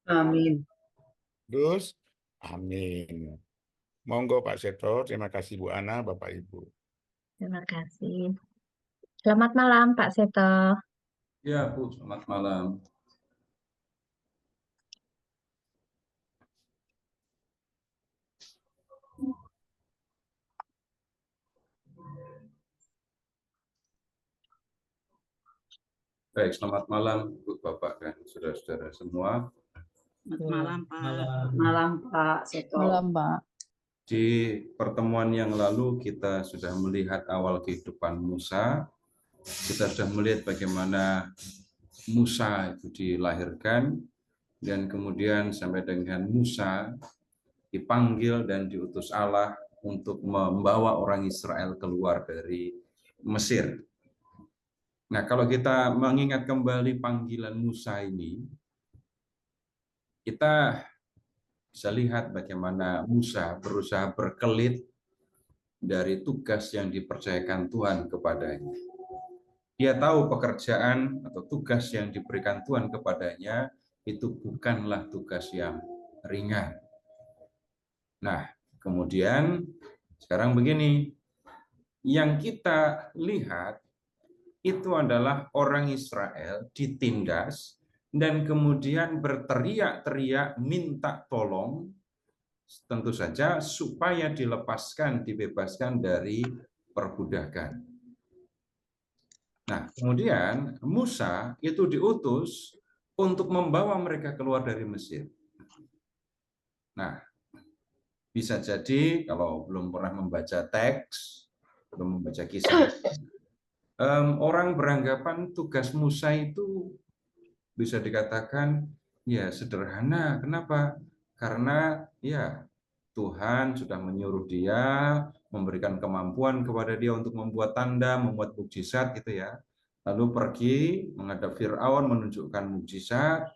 Amin. Terus, amin. Monggo Pak Seto, terima kasih Bu Ana, Bapak Ibu. Terima kasih. Selamat malam, Pak Seto. Ya, Bu, selamat malam. Baik, selamat malam, Bu, Bapak, dan saudara-saudara semua. Selamat malam, Pak. Malam. Malam, Pak Seto. Malam, Pak. Di pertemuan yang lalu kita sudah melihat awal kehidupan Musa. Kita sudah melihat bagaimana Musa itu dilahirkan dan kemudian sampai dengan Musa dipanggil dan diutus Allah untuk membawa orang Israel keluar dari Mesir. Nah, kalau kita mengingat kembali panggilan Musa ini, kita bisa lihat bagaimana Musa berusaha berkelit dari tugas yang dipercayakan Tuhan kepadanya. Dia tahu pekerjaan atau tugas yang diberikan Tuhan kepadanya itu bukanlah tugas yang ringan. Nah, kemudian sekarang begini, yang kita lihat itu adalah orang Israel ditindas dan kemudian berteriak-teriak minta tolong, tentu saja supaya dilepaskan, dibebaskan dari perbudakan. Nah, kemudian Musa itu diutus untuk membawa mereka keluar dari Mesir. Nah, bisa jadi kalau belum pernah membaca teks, belum membaca kisah, orang beranggapan tugas Musa itu bisa dikatakan ya sederhana. Kenapa? Karena ya Tuhan sudah menyuruh dia, memberikan kemampuan kepada dia untuk membuat tanda, membuat mukjizat gitu ya. Lalu pergi menghadap Firaun menunjukkan mukjizat,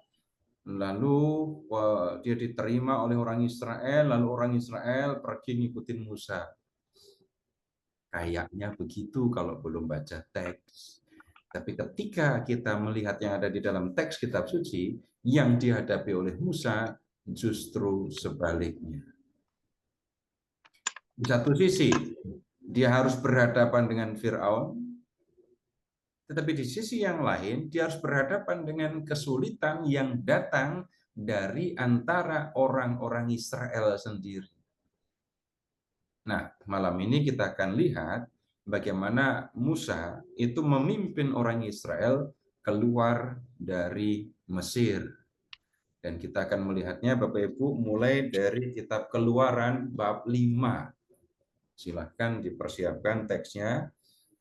lalu dia diterima oleh orang Israel, lalu orang Israel pergi ngikutin Musa. Kayaknya begitu kalau belum baca teks. Tapi ketika kita melihat yang ada di dalam teks kitab suci, yang dihadapi oleh Musa justru sebaliknya. Di satu sisi, dia harus berhadapan dengan Firaun, tetapi di sisi yang lain, dia harus berhadapan dengan kesulitan yang datang dari antara orang-orang Israel sendiri. Nah, malam ini kita akan lihat bagaimana Musa itu memimpin orang Israel keluar dari Mesir. Dan kita akan melihatnya Bapak Ibu mulai dari kitab Keluaran bab 5. Silahkan dipersiapkan teksnya,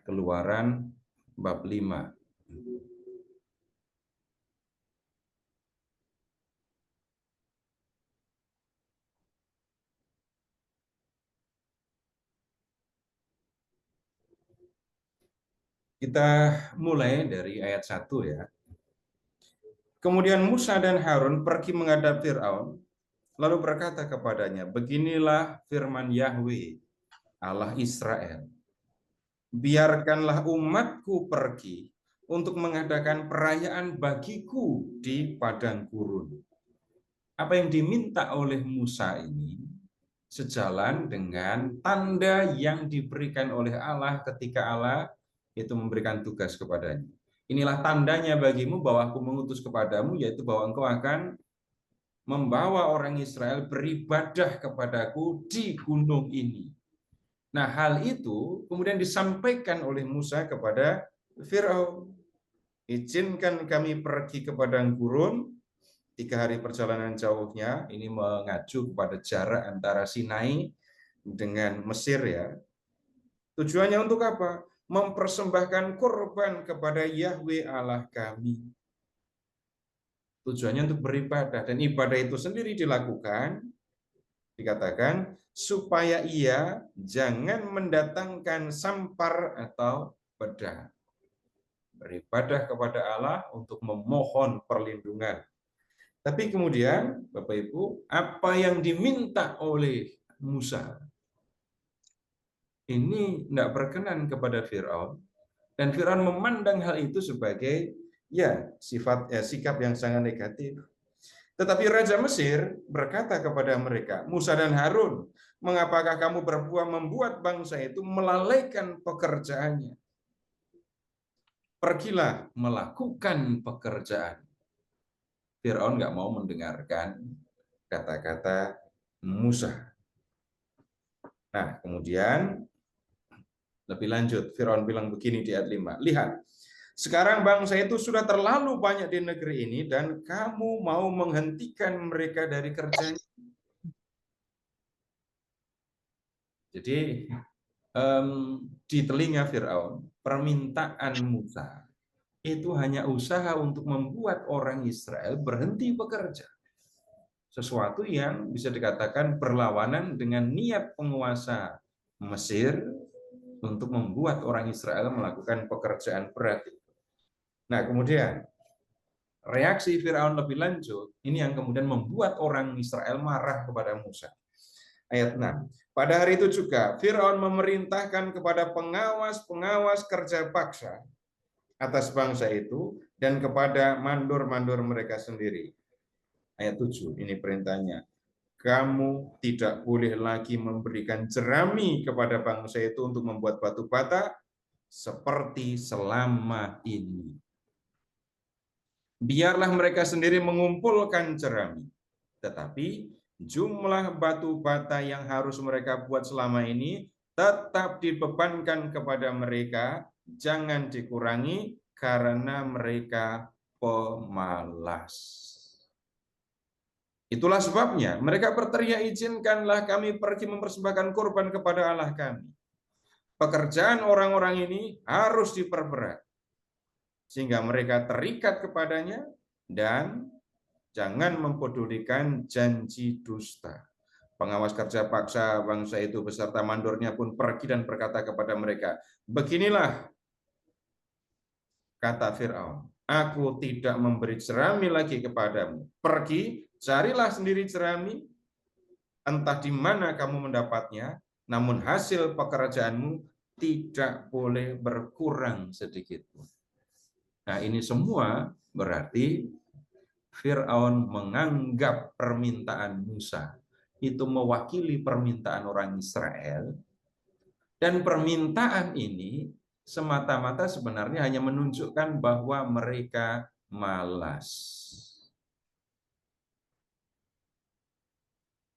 Keluaran bab 5. Kita mulai dari ayat 1 ya. Kemudian Musa dan Harun pergi menghadap Firaun, lalu berkata kepadanya, beginilah firman Yahweh, Allah Israel. Biarkanlah umatku pergi untuk mengadakan perayaan bagiku di padang gurun. Apa yang diminta oleh Musa ini sejalan dengan tanda yang diberikan oleh Allah ketika Allah itu memberikan tugas kepadanya. Inilah tandanya bagimu bahwa aku mengutus kepadamu, yaitu bahwa engkau akan membawa orang Israel beribadah kepadaku di gunung ini. Nah, hal itu kemudian disampaikan oleh Musa kepada Firaun. Izinkan kami pergi ke padang gurun, 3 hari perjalanan jauhnya, ini mengacu kepada jarak antara Sinai dengan Mesir ya. Tujuannya untuk apa? Mempersembahkan korban kepada Yahweh Allah kami. Tujuannya untuk beribadah, dan ibadah itu sendiri dilakukan, dikatakan, supaya ia jangan mendatangkan sampar atau pedang. Beribadah kepada Allah untuk memohon perlindungan. Tapi kemudian, Bapak Ibu, apa yang diminta oleh Musa ini tidak berkenan kepada Firaun, dan Firaun memandang hal itu sebagai Ya, sikap yang sangat negatif. Tetapi Raja Mesir berkata kepada mereka, Musa dan Harun, mengapakah kamu berbuat membuat bangsa itu melalaikan pekerjaannya? Pergilah melakukan pekerjaan. Firaun nggak mau mendengarkan kata-kata Musa. Nah, kemudian lebih lanjut, Firaun bilang begini di ayat 5. Lihat, sekarang bangsa itu sudah terlalu banyak di negeri ini dan kamu mau menghentikan mereka dari kerjanya. Jadi di telinga Firaun, permintaan Musa itu hanya usaha untuk membuat orang Israel berhenti bekerja. Sesuatu yang bisa dikatakan berlawanan dengan niat penguasa Mesir untuk membuat orang Israel melakukan pekerjaan berat. Nah, kemudian reaksi Firaun lebih lanjut, ini yang kemudian membuat orang Israel marah kepada Musa. Ayat 6. Pada hari itu juga Firaun memerintahkan kepada pengawas-pengawas kerja paksa atas bangsa itu dan kepada mandor-mandor mereka sendiri. Ayat 7, ini perintahnya. Kamu tidak boleh lagi memberikan jerami kepada bangsa itu untuk membuat batu bata seperti selama ini. Biarlah mereka sendiri mengumpulkan jerami. Tetapi jumlah batu bata yang harus mereka buat selama ini tetap dibebankan kepada mereka, jangan dikurangi karena mereka pemalas. Itulah sebabnya mereka berteriak, izinkanlah kami pergi mempersembahkan kurban kepada Allah kami. Pekerjaan orang-orang ini harus diperberat, sehingga mereka terikat kepadanya dan jangan mempedulikan janji dusta. Pengawas kerja paksa bangsa itu beserta mandornya pun pergi dan berkata kepada mereka, beginilah kata Firaun, aku tidak memberi jerami lagi kepadamu. Pergi, carilah sendiri jerami, entah di mana kamu mendapatnya, namun hasil pekerjaanmu tidak boleh berkurang sedikit pun. Nah, ini semua berarti Firaun menganggap permintaan Musa itu mewakili permintaan orang Israel, dan permintaan ini semata-mata sebenarnya hanya menunjukkan bahwa mereka malas.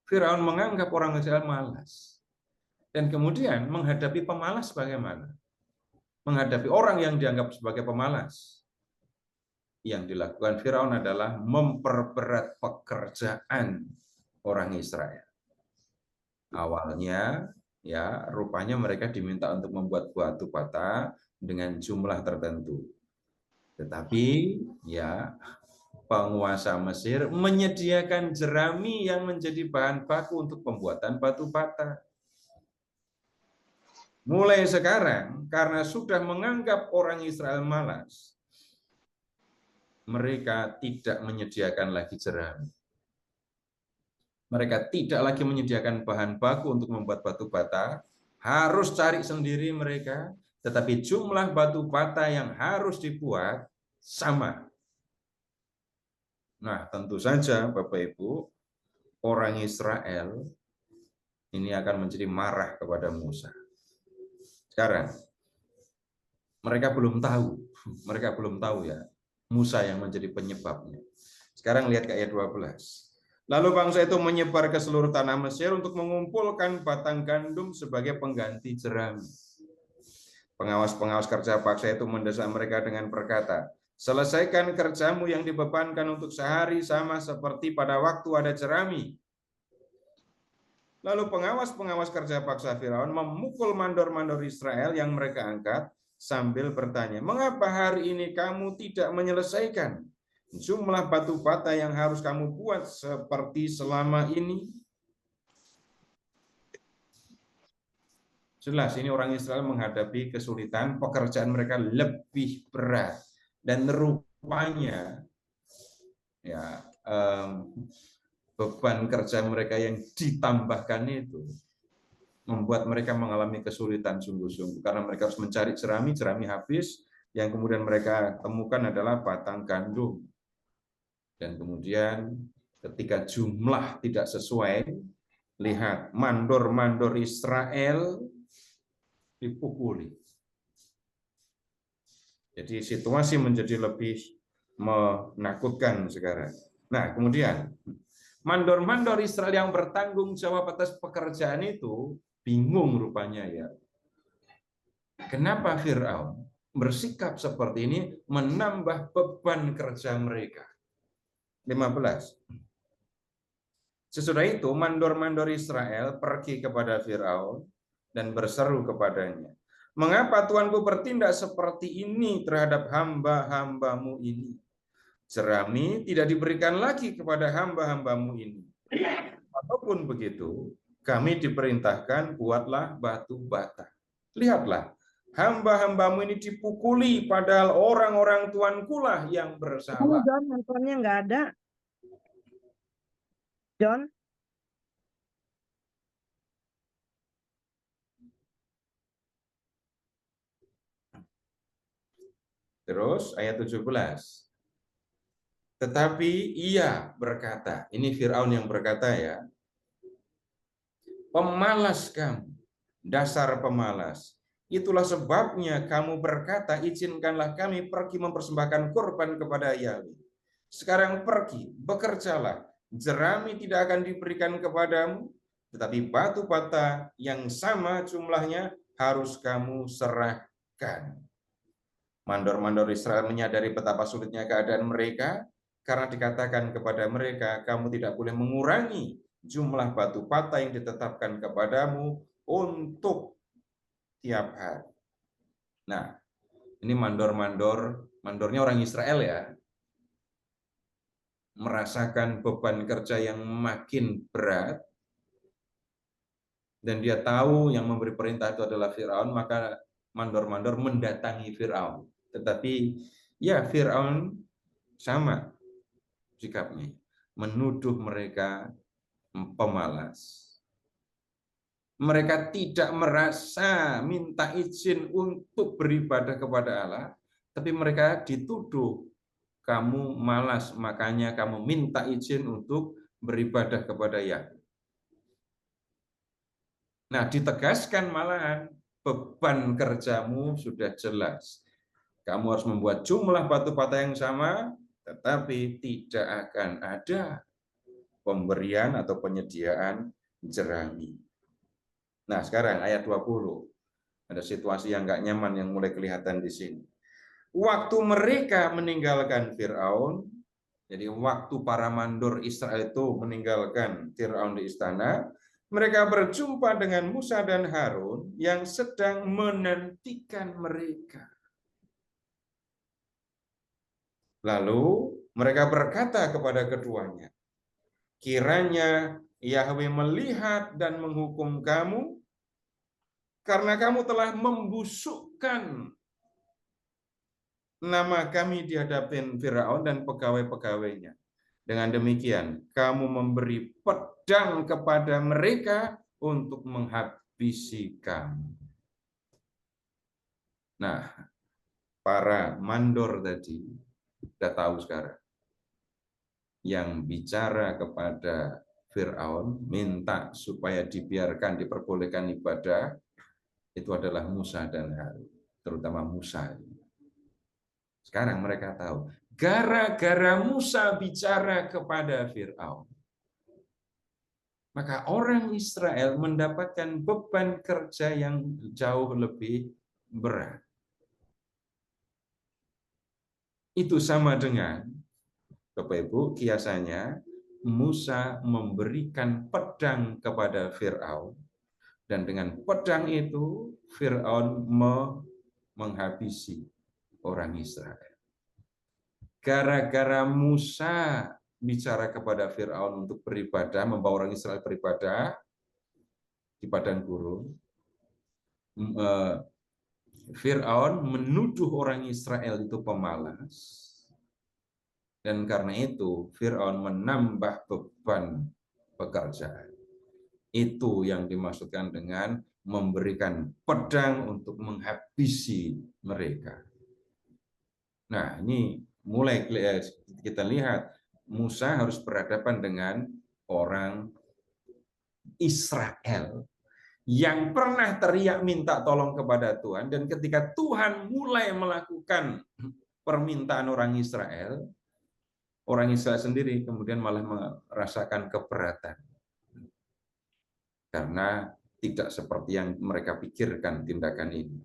Firaun menganggap orang Israel malas. Dan kemudian menghadapi pemalas bagaimana? Menghadapi orang yang dianggap sebagai pemalas. Yang dilakukan Firaun adalah memperberat pekerjaan orang Israel. Awalnya, ya, rupanya mereka diminta untuk membuat batu bata dengan jumlah tertentu. Tetapi, ya, penguasa Mesir menyediakan jerami yang menjadi bahan baku untuk pembuatan batu bata. Mulai sekarang, karena sudah menganggap orang Israel malas, mereka tidak menyediakan lagi jerami. Mereka tidak lagi menyediakan bahan baku untuk membuat batu bata, harus cari sendiri mereka, tetapi jumlah batu bata yang harus dibuat sama. Nah, tentu saja Bapak Ibu, orang Israel ini akan menjadi marah kepada Musa. Sekarang, mereka belum tahu ya, Musa yang menjadi penyebabnya. Sekarang lihat ke ayat 12. Lalu bangsa itu menyebar ke seluruh tanah Mesir untuk mengumpulkan batang gandum sebagai pengganti jerami. Pengawas-pengawas kerja paksa itu mendesak mereka dengan berkata, selesaikan kerjamu yang dibebankan untuk sehari sama seperti pada waktu ada jerami. Lalu pengawas-pengawas kerja paksa Firaun memukul mandor-mandor Israel yang mereka angkat sambil bertanya, mengapa hari ini kamu tidak menyelesaikan jumlah batu bata yang harus kamu buat seperti selama ini? Jelas ini orang Israel menghadapi kesulitan, pekerjaan mereka lebih berat. Dan rupanya ya beban kerja mereka yang ditambahkan itu membuat mereka mengalami kesulitan sungguh-sungguh. Karena mereka harus mencari jerami habis, yang kemudian mereka temukan adalah batang gandum. Dan kemudian ketika jumlah tidak sesuai, lihat mandor-mandor Israel dipukuli. Jadi situasi menjadi lebih menakutkan sekarang. Nah, kemudian mandor-mandor Israel yang bertanggung jawab atas pekerjaan itu bingung rupanya ya. Kenapa Fir'aun bersikap seperti ini menambah beban kerja mereka? 15. Sesudah itu mandor-mandor Israel pergi kepada Fir'aun dan berseru kepadanya, "Mengapa Tuanku bertindak seperti ini terhadap hamba-hambamu ini? Jerami tidak diberikan lagi kepada hamba-hambamu ini. Ataupun begitu, kami diperintahkan buatlah batu bata. Lihatlah, hamba-hambamu ini dipukuli, padahal orang-orang tuankulah yang bersalah." John, handphonenya nggak ada. John, Terus ayat 17. Tetapi ia berkata, ini Fir'aun yang berkata ya, "Pemalas kamu, dasar pemalas. Itulah sebabnya kamu berkata, izinkanlah kami pergi mempersembahkan kurban kepada Yahweh. Sekarang pergi, bekerjalah. Jerami tidak akan diberikan kepadamu, tetapi batu bata yang sama jumlahnya harus kamu serahkan." Mandor-mandor Israel menyadari betapa sulitnya keadaan mereka, karena dikatakan kepada mereka, "Kamu tidak boleh mengurangi jumlah batu bata yang ditetapkan kepadamu untuk tiap hari." Nah, ini mandornya orang Israel ya, merasakan beban kerja yang makin berat, dan dia tahu yang memberi perintah itu adalah Fir'aun, maka mandor-mandor mendatangi Fir'aun. Tetapi ya Fir'aun sama sikapnya, menuduh mereka pemalas. Mereka tidak merasa minta izin untuk beribadah kepada Allah, tapi mereka dituduh, "Kamu malas, makanya kamu minta izin untuk beribadah kepada Yahweh." Nah, ditegaskan malahan, beban kerjamu sudah jelas. Kamu harus membuat jumlah batu bata yang sama, tetapi tidak akan ada pemberian atau penyediaan jerami. Nah, sekarang ayat 20. Ada situasi yang nggak nyaman yang mulai kelihatan di sini. Waktu mereka meninggalkan Fir'aun, jadi waktu para mandor Israel itu meninggalkan Fir'aun di istana, mereka berjumpa dengan Musa dan Harun yang sedang menantikan mereka. Lalu mereka berkata kepada keduanya, "Kiranya Yahweh melihat dan menghukum kamu, karena kamu telah membusukkan nama kami di hadapan Firaun dan pegawai-pegawainya. Dengan demikian, kamu memberi pedang kepada mereka untuk menghabisi kami." Nah, para mandor tadi sudah tahu sekarang. Yang bicara kepada Fir'aun, minta supaya dibiarkan, diperbolehkan ibadah, itu adalah Musa dan Harun, terutama Musa. Sekarang mereka tahu, gara-gara Musa bicara kepada Fir'aun, maka orang Israel mendapatkan beban kerja yang jauh lebih berat. Itu sama dengan, Bapak Ibu, kiasannya Musa memberikan pedang kepada Fir'aun, dan dengan pedang itu Fir'aun menghabisi orang Israel. Gara-gara Musa bicara kepada Fir'aun untuk beribadah, membawa orang Israel beribadah di padang gurun, Fir'aun menuduh orang Israel itu pemalas. Dan karena itu Fir'aun menambah beban pekerjaan. Itu yang dimaksudkan dengan memberikan pedang untuk menghabisi mereka. Nah, ini mulai kita lihat Musa harus berhadapan dengan orang Israel yang pernah teriak minta tolong kepada Tuhan, dan ketika Tuhan mulai melakukan permintaan orang Israel sendiri kemudian malah merasakan keberatan karena tidak seperti yang mereka pikirkan tindakan ini.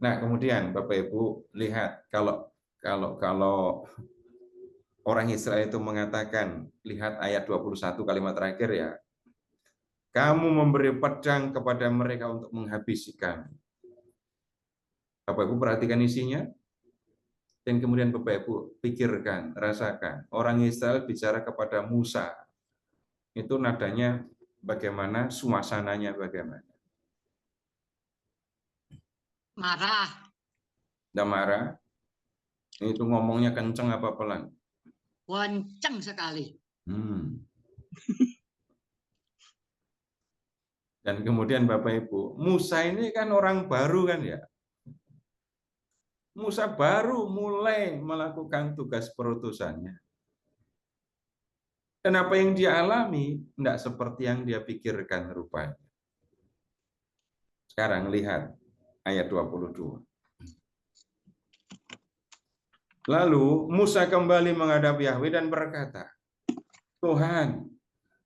Nah, kemudian Bapak Ibu lihat kalau orang Israel itu mengatakan, lihat ayat 21 kalimat terakhir ya, kamu memberi pedang kepada mereka untuk menghabisi kami. Bapak Ibu perhatikan isinya, dan kemudian Bapak Ibu pikirkan, rasakan, orang Israel bicara kepada Musa, itu nadanya bagaimana, suasananya bagaimana? Marah. Udah marah? Itu ngomongnya kenceng apa pelan? Kenceng sekali. Dan kemudian Bapak Ibu, Musa ini kan orang baru kan ya? Musa baru mulai melakukan tugas perutusannya. Dan apa yang dia alami tidak seperti yang dia pikirkan rupanya. Sekarang lihat ayat 22. Lalu Musa kembali menghadap Yahweh dan berkata, Tuhan,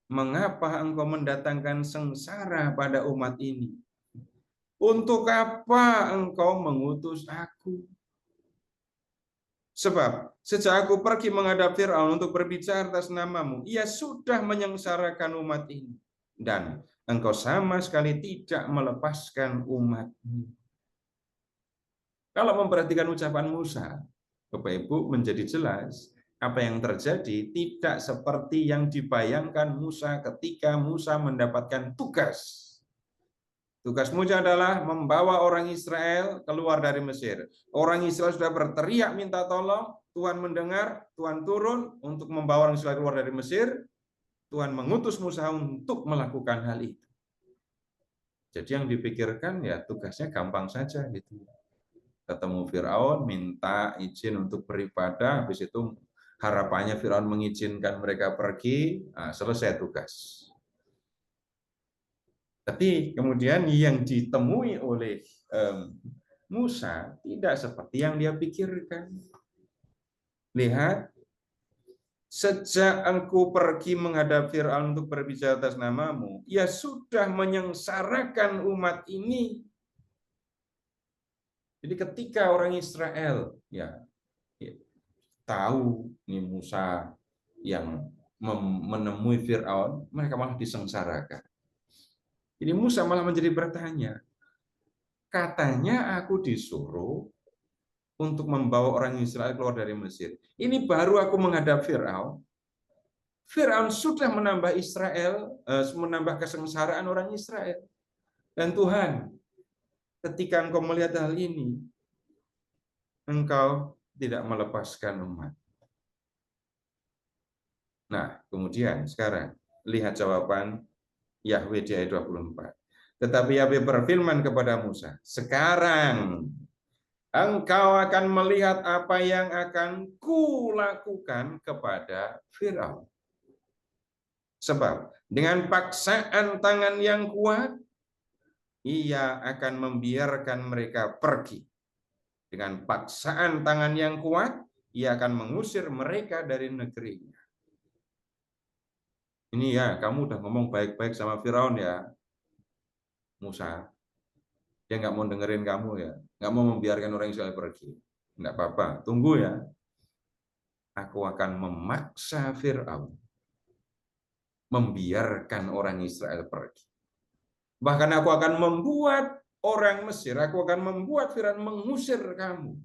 mengapa engkau mendatangkan sengsara pada umat ini? Untuk apa engkau mengutus aku? Sebab sejak aku pergi menghadap Fir'aun untuk berbicara atas namamu, ia sudah menyengsarakan umat ini. Dan engkau sama sekali tidak melepaskan umatmu. Kalau memperhatikan ucapan Musa, Bapak Ibu, menjadi jelas apa yang terjadi tidak seperti yang dibayangkan Musa ketika Musa mendapatkan tugas. Tugas Musa adalah membawa orang Israel keluar dari Mesir. Orang Israel sudah berteriak minta tolong, Tuhan mendengar, Tuhan turun untuk membawa orang Israel keluar dari Mesir. Tuhan mengutus Musa untuk melakukan hal itu. Jadi yang dipikirkan ya tugasnya gampang saja gitu. Ketemu Firaun, minta izin untuk beribadah, habis itu harapannya Firaun mengizinkan mereka pergi, nah, selesai tugas. Tapi kemudian yang ditemui oleh Musa tidak seperti yang dia pikirkan. Lihat, sejak engkau pergi menghadap Firaun untuk berbicara atas namamu, ia sudah menyengsarakan umat ini. Jadi ketika orang Israel ya tahu ini Musa yang menemui Firaun, mereka malah disengsarakan. Jadi Musa malah menjadi bertanya, katanya aku disuruh untuk membawa orang Israel keluar dari Mesir. Ini baru aku menghadap Firaun. Firaun sudah menambah menambah kesengsaraan orang Israel. Dan Tuhan, ketika engkau melihat hal ini, engkau tidak melepaskan umat. Nah, kemudian sekarang lihat jawaban Yahweh di ayat 24. Tetapi Yahweh berfirman kepada Musa, sekarang engkau akan melihat apa yang akan kulakukan kepada Firaun. Sebab dengan paksaan tangan yang kuat, ia akan membiarkan mereka pergi. Dengan paksaan tangan yang kuat, ia akan mengusir mereka dari negerinya. Ini ya, kamu udah ngomong baik-baik sama Firaun ya, Musa. Dia nggak mau dengerin kamu ya, nggak mau membiarkan orang Israel pergi. Nggak apa-apa, tunggu ya. Aku akan memaksa Firaun membiarkan orang Israel pergi. Bahkan aku akan membuat orang Mesir, aku akan membuat Firaun mengusir kamu.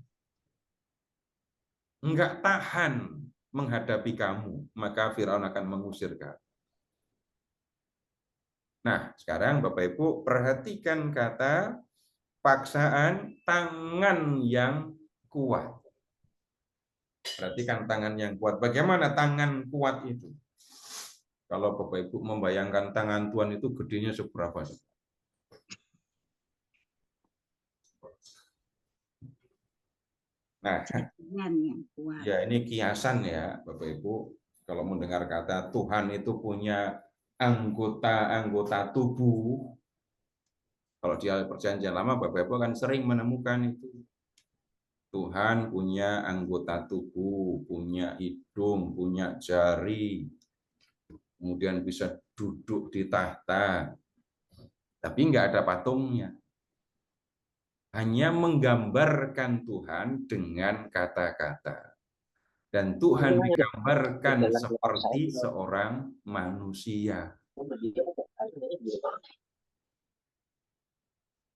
Enggak tahan menghadapi kamu, maka Firaun akan mengusir kamu. Nah, sekarang Bapak Ibu perhatikan kata paksaan tangan yang kuat. Perhatikan tangan yang kuat. Bagaimana tangan kuat itu? Kalau Bapak Ibu membayangkan tangan Tuhan itu gedenya seberapa? Nah, Jadian yang kuat. ya ini kiasan ya, Bapak Ibu. Kalau mendengar kata Tuhan itu punya anggota-anggota tubuh, kalau di Perjanjian Lama, Bapak Ibu kan sering menemukan itu. Tuhan punya anggota tubuh, punya hidung, punya jari, kemudian bisa duduk di tahta, tapi nggak ada patungnya. Hanya menggambarkan Tuhan dengan kata-kata. Dan Tuhan digambarkan seperti seorang manusia.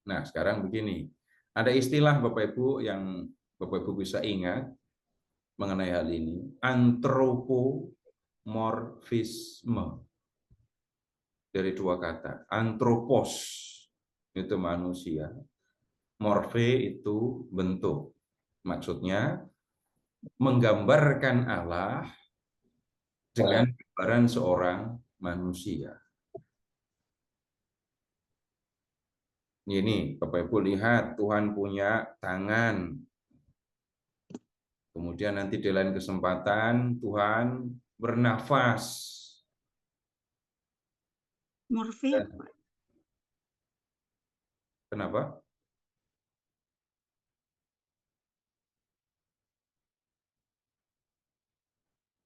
Nah, sekarang begini. Ada istilah Bapak Ibu yang Bapak Ibu bisa ingat mengenai hal ini. Antropomorfisme. Dari dua kata. Antropos itu manusia. Morfe itu bentuk. Maksudnya menggambarkan Allah dengan gambaran seorang manusia. Ini Bapak Ibu lihat, Tuhan punya tangan. Kemudian nanti di lain kesempatan Tuhan bernafas. Morfe. Kenapa?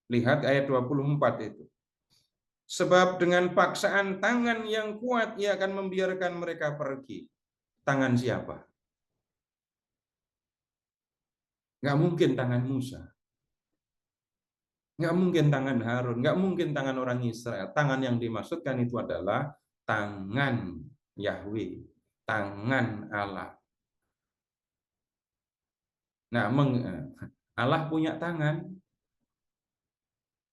Lihat ayat 24 itu. Sebab dengan paksaan tangan yang kuat ia akan membiarkan mereka pergi. Tangan siapa? Nggak mungkin tangan Musa. Nggak mungkin tangan Harun. Nggak mungkin tangan orang Israel. Tangan yang dimaksudkan itu adalah tangan Yahweh. Tangan Allah. Nah, Allah punya tangan.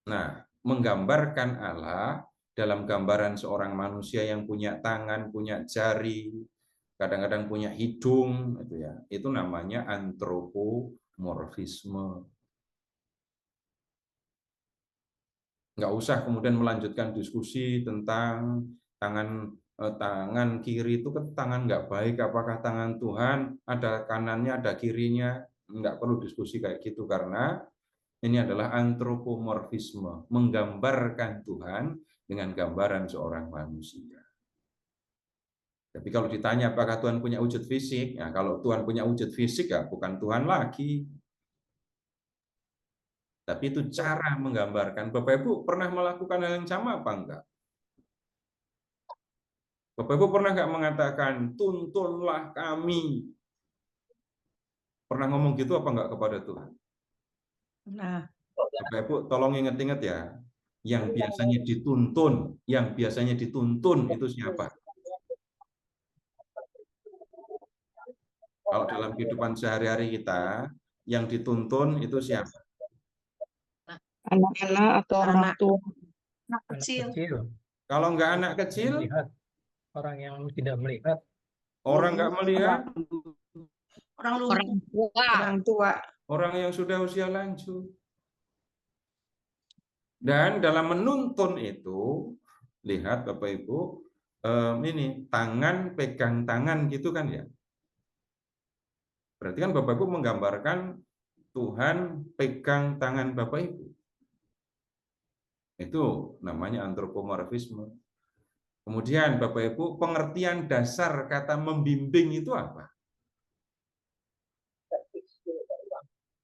Nah, menggambarkan Allah dalam gambaran seorang manusia yang punya tangan, punya jari, kadang-kadang punya hidung, itu ya. Itu namanya antropomorfisme. Nggak usah kemudian melanjutkan diskusi tentang tangan kiri itu ke tangan nggak baik, apakah tangan Tuhan ada kanannya, ada kirinya. Nggak perlu diskusi kayak gitu karena ini adalah antropomorfisme, menggambarkan Tuhan dengan gambaran seorang manusia. Tapi kalau ditanya apakah Tuhan punya wujud fisik, ya kalau Tuhan punya wujud fisik ya bukan Tuhan lagi. Tapi itu cara menggambarkan. Bapak Ibu pernah melakukan hal yang sama apa enggak? Bapak Ibu pernah nggak mengatakan tuntunlah kami? Pernah ngomong gitu apa enggak kepada Tuhan? Nah, Bapak Ibu tolong ingat-ingat ya. Yang biasanya dituntun itu siapa? Kalau dalam kehidupan sehari-hari kita, yang dituntun itu siapa? Anak-anak atau orang tua. anak kecil. Kalau nggak anak kecil, Melihat. Orang yang tidak melihat. orang nggak melihat, Orang lumpuh. Orang tua. orang yang sudah usia lanjut. Dan dalam menuntun itu, lihat Bapak Ibu, ini tangan pegang tangan gitu kan ya. Berarti kan Bapak Ibu menggambarkan Tuhan pegang tangan Bapak Ibu. Itu namanya antropomorfisme. Kemudian Bapak Ibu, pengertian dasar kata membimbing itu apa?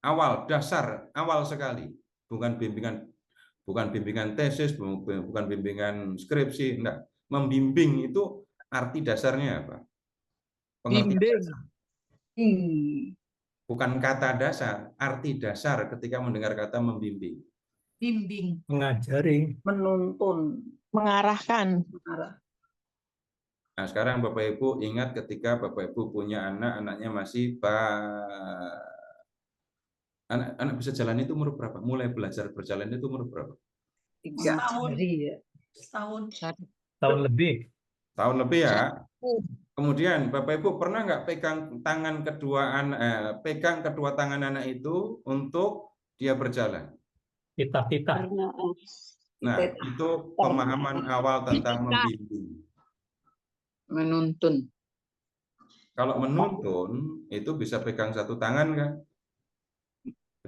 Awal sekali. Bukan bimbingan tesis, bukan bimbingan skripsi, enggak. Membimbing itu arti dasarnya apa? Pengertian dasar. Bukan kata dasar, arti dasar ketika mendengar kata membimbing. Bimbing. Mengajari. Menuntun. Mengarahkan. Nah, sekarang Bapak Ibu ingat ketika Bapak Ibu punya anaknya masih anak bisa jalan itu umur berapa? Mulai belajar berjalan itu umur berapa? 3 hari ya. Tahun lebih. Tahun lebih ya. Kemudian Bapak Ibu pernah nggak pegang kedua tangan anak itu untuk dia berjalan? Titah-titah. Nah, itu pemahaman awal tentang membimbing. Menuntun. Kalau menuntun itu bisa pegang satu tangan kan?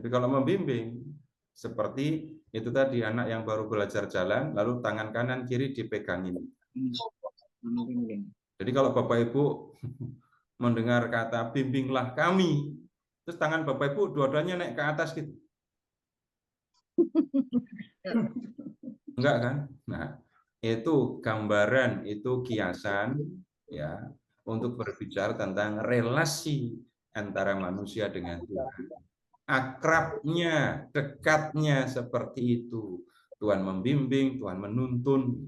Tapi kalau membimbing, seperti itu tadi, anak yang baru belajar jalan, lalu tangan kanan kiri dipegangin. Jadi kalau Bapak Ibu mendengar kata bimbinglah kami, terus tangan Bapak Ibu dua-duanya naik ke atas gitu. Enggak kan? Nah, itu gambaran, itu kiasan ya untuk berbicara tentang relasi antara manusia dengan Tuhan. Akrabnya, dekatnya seperti itu. Tuhan membimbing, Tuhan menuntun.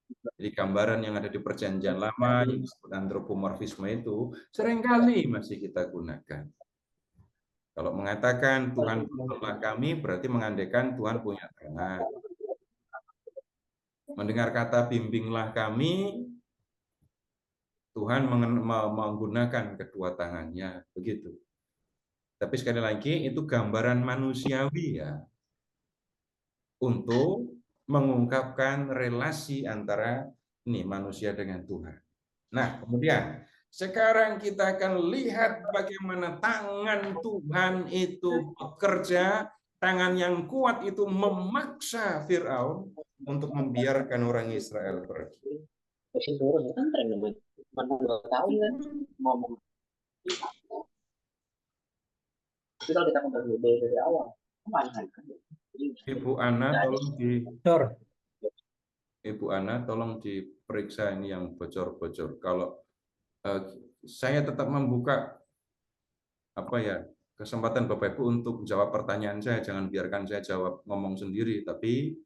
Jadi gambaran yang ada di Perjanjian Lama yang disebut antropomorfisme itu seringkali masih kita gunakan. Kalau mengatakan Tuhan tolonglah kami, berarti mengandaikan Tuhan punya tangan. Mendengar kata bimbinglah kami, Tuhan menggunakan kedua tangannya, begitu. Tapi sekali lagi itu gambaran manusiawi ya, untuk mengungkapkan relasi antara ini manusia dengan Tuhan. Nah, kemudian sekarang kita akan lihat bagaimana tangan Tuhan itu bekerja, tangan yang kuat itu memaksa Firaun untuk membiarkan orang Israel pergi. Ibu Ana, tolong diperiksa ini yang bocor-bocor. Kalau saya tetap membuka kesempatan Bapak Ibu untuk jawab pertanyaan saya, jangan biarkan saya jawab ngomong sendiri, tapi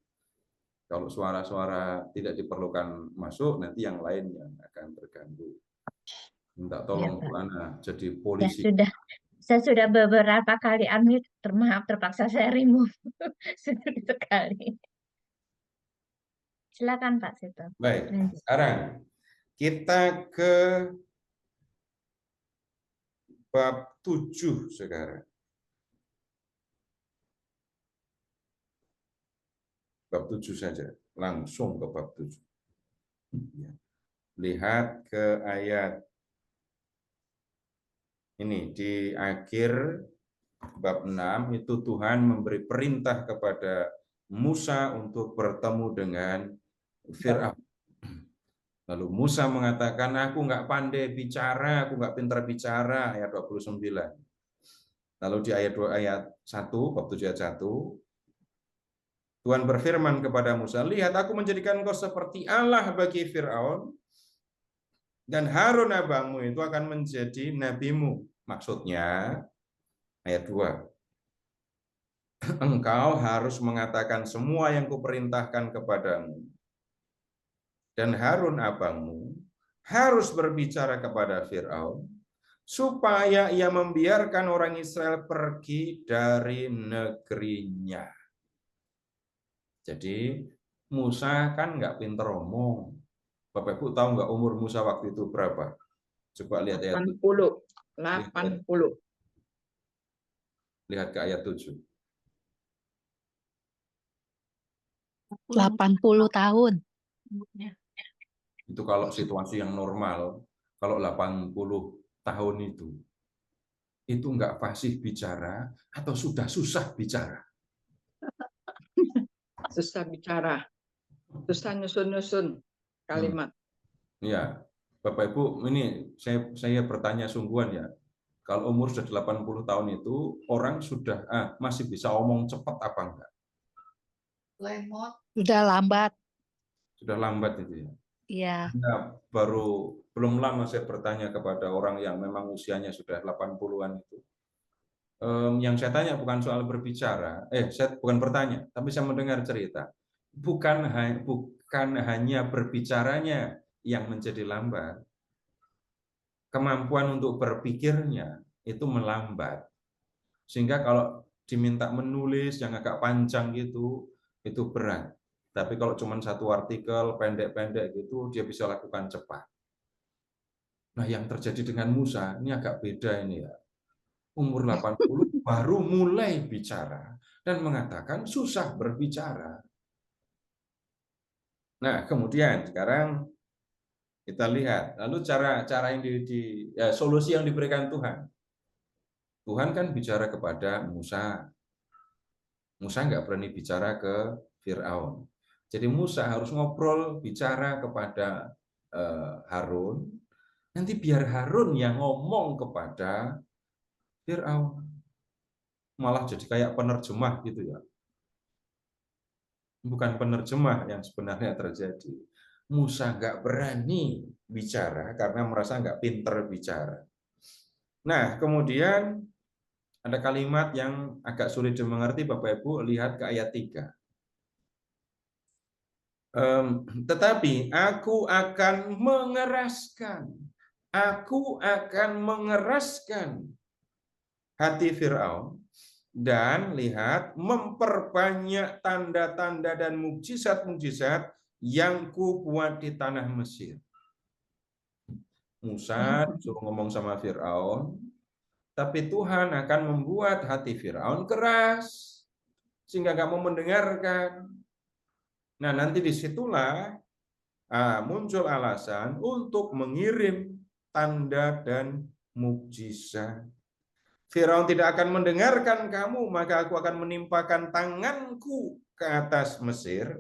kalau suara-suara tidak diperlukan masuk, nanti yang lain yang akan terganggu. Minta tolong Bu Ana jadi polisi. Ya, saya sudah beberapa kali unmute, maaf terpaksa saya remove. Sudah sekali. Silakan Pak Seto. Baik, sekarang kita ke bab 7 sekarang. Bab 7 saja, langsung ke bab 7. Lihat ke ayat ini, di akhir bab 6 itu Tuhan memberi perintah kepada Musa untuk bertemu dengan Firaun. Lalu Musa mengatakan, aku nggak pandai bicara, aku nggak pintar bicara, ayat 29. Lalu di ayat 1, bab 7 ayat 1, Tuhan berfirman kepada Musa, lihat aku menjadikan engkau seperti Allah bagi Firaun, dan Harun abangmu itu akan menjadi nabimu. Maksudnya, ayat 2, engkau harus mengatakan semua yang kuperintahkan kepadamu. Dan Harun abangmu harus berbicara kepada Firaun, supaya ia membiarkan orang Israel pergi dari negerinya. Jadi Musa kan nggak pinter omong. Bapak Ibu tahu nggak umur Musa waktu itu berapa? Coba lihat ayat 80. Lihat ke ayat 7. 80 tahun. Itu kalau situasi yang normal, kalau 80 tahun itu nggak fasih bicara atau sudah susah bicara? Susah bicara. Susah nyusun-nyusun kalimat. Ya, Bapak Ibu, ini saya bertanya sungguhan ya. Kalau umur sudah 80 tahun itu, orang sudah masih bisa omong cepat apa enggak? Sudah lambat. Sudah lambat itu ya. Iya. Nah, belum lama saya bertanya kepada orang yang memang usianya sudah 80-an itu. Yang saya tanya bukan soal berbicara, saya bukan bertanya, tapi saya mendengar cerita. Bukan hanya berbicaranya yang menjadi lambat, kemampuan untuk berpikirnya itu melambat. Sehingga kalau diminta menulis yang agak panjang gitu, itu berat. Tapi kalau cuma satu artikel pendek-pendek gitu, dia bisa lakukan cepat. Nah, yang terjadi dengan Musa ini agak beda ini ya. Umur 80 baru mulai bicara dan mengatakan susah berbicara. Nah, kemudian sekarang kita lihat lalu cara yang solusi yang diberikan Tuhan. Tuhan kan bicara kepada Musa. Musa nggak berani bicara ke Firaun. Jadi Musa harus ngobrol, bicara kepada Harun. Nanti biar Harun yang ngomong kepada Firaun. Malah jadi kayak penerjemah gitu ya. Bukan penerjemah yang sebenarnya terjadi. Musa nggak berani bicara karena merasa nggak pinter bicara. Nah, kemudian ada kalimat yang agak sulit dimengerti, Bapak Ibu, lihat ke ayat 3. Tetapi aku akan mengeraskan hati Firaun, dan lihat, memperbanyak tanda-tanda dan mukjizat-mukjizat yang kubuat di tanah Mesir. Musa disuruh ngomong sama Firaun, tapi Tuhan akan membuat hati Firaun keras, sehingga nggak mau mendengarkan. Nah, nanti disitulah muncul alasan untuk mengirim tanda dan mukjizat. Firaun tidak akan mendengarkan kamu, maka aku akan menimpakan tanganku ke atas Mesir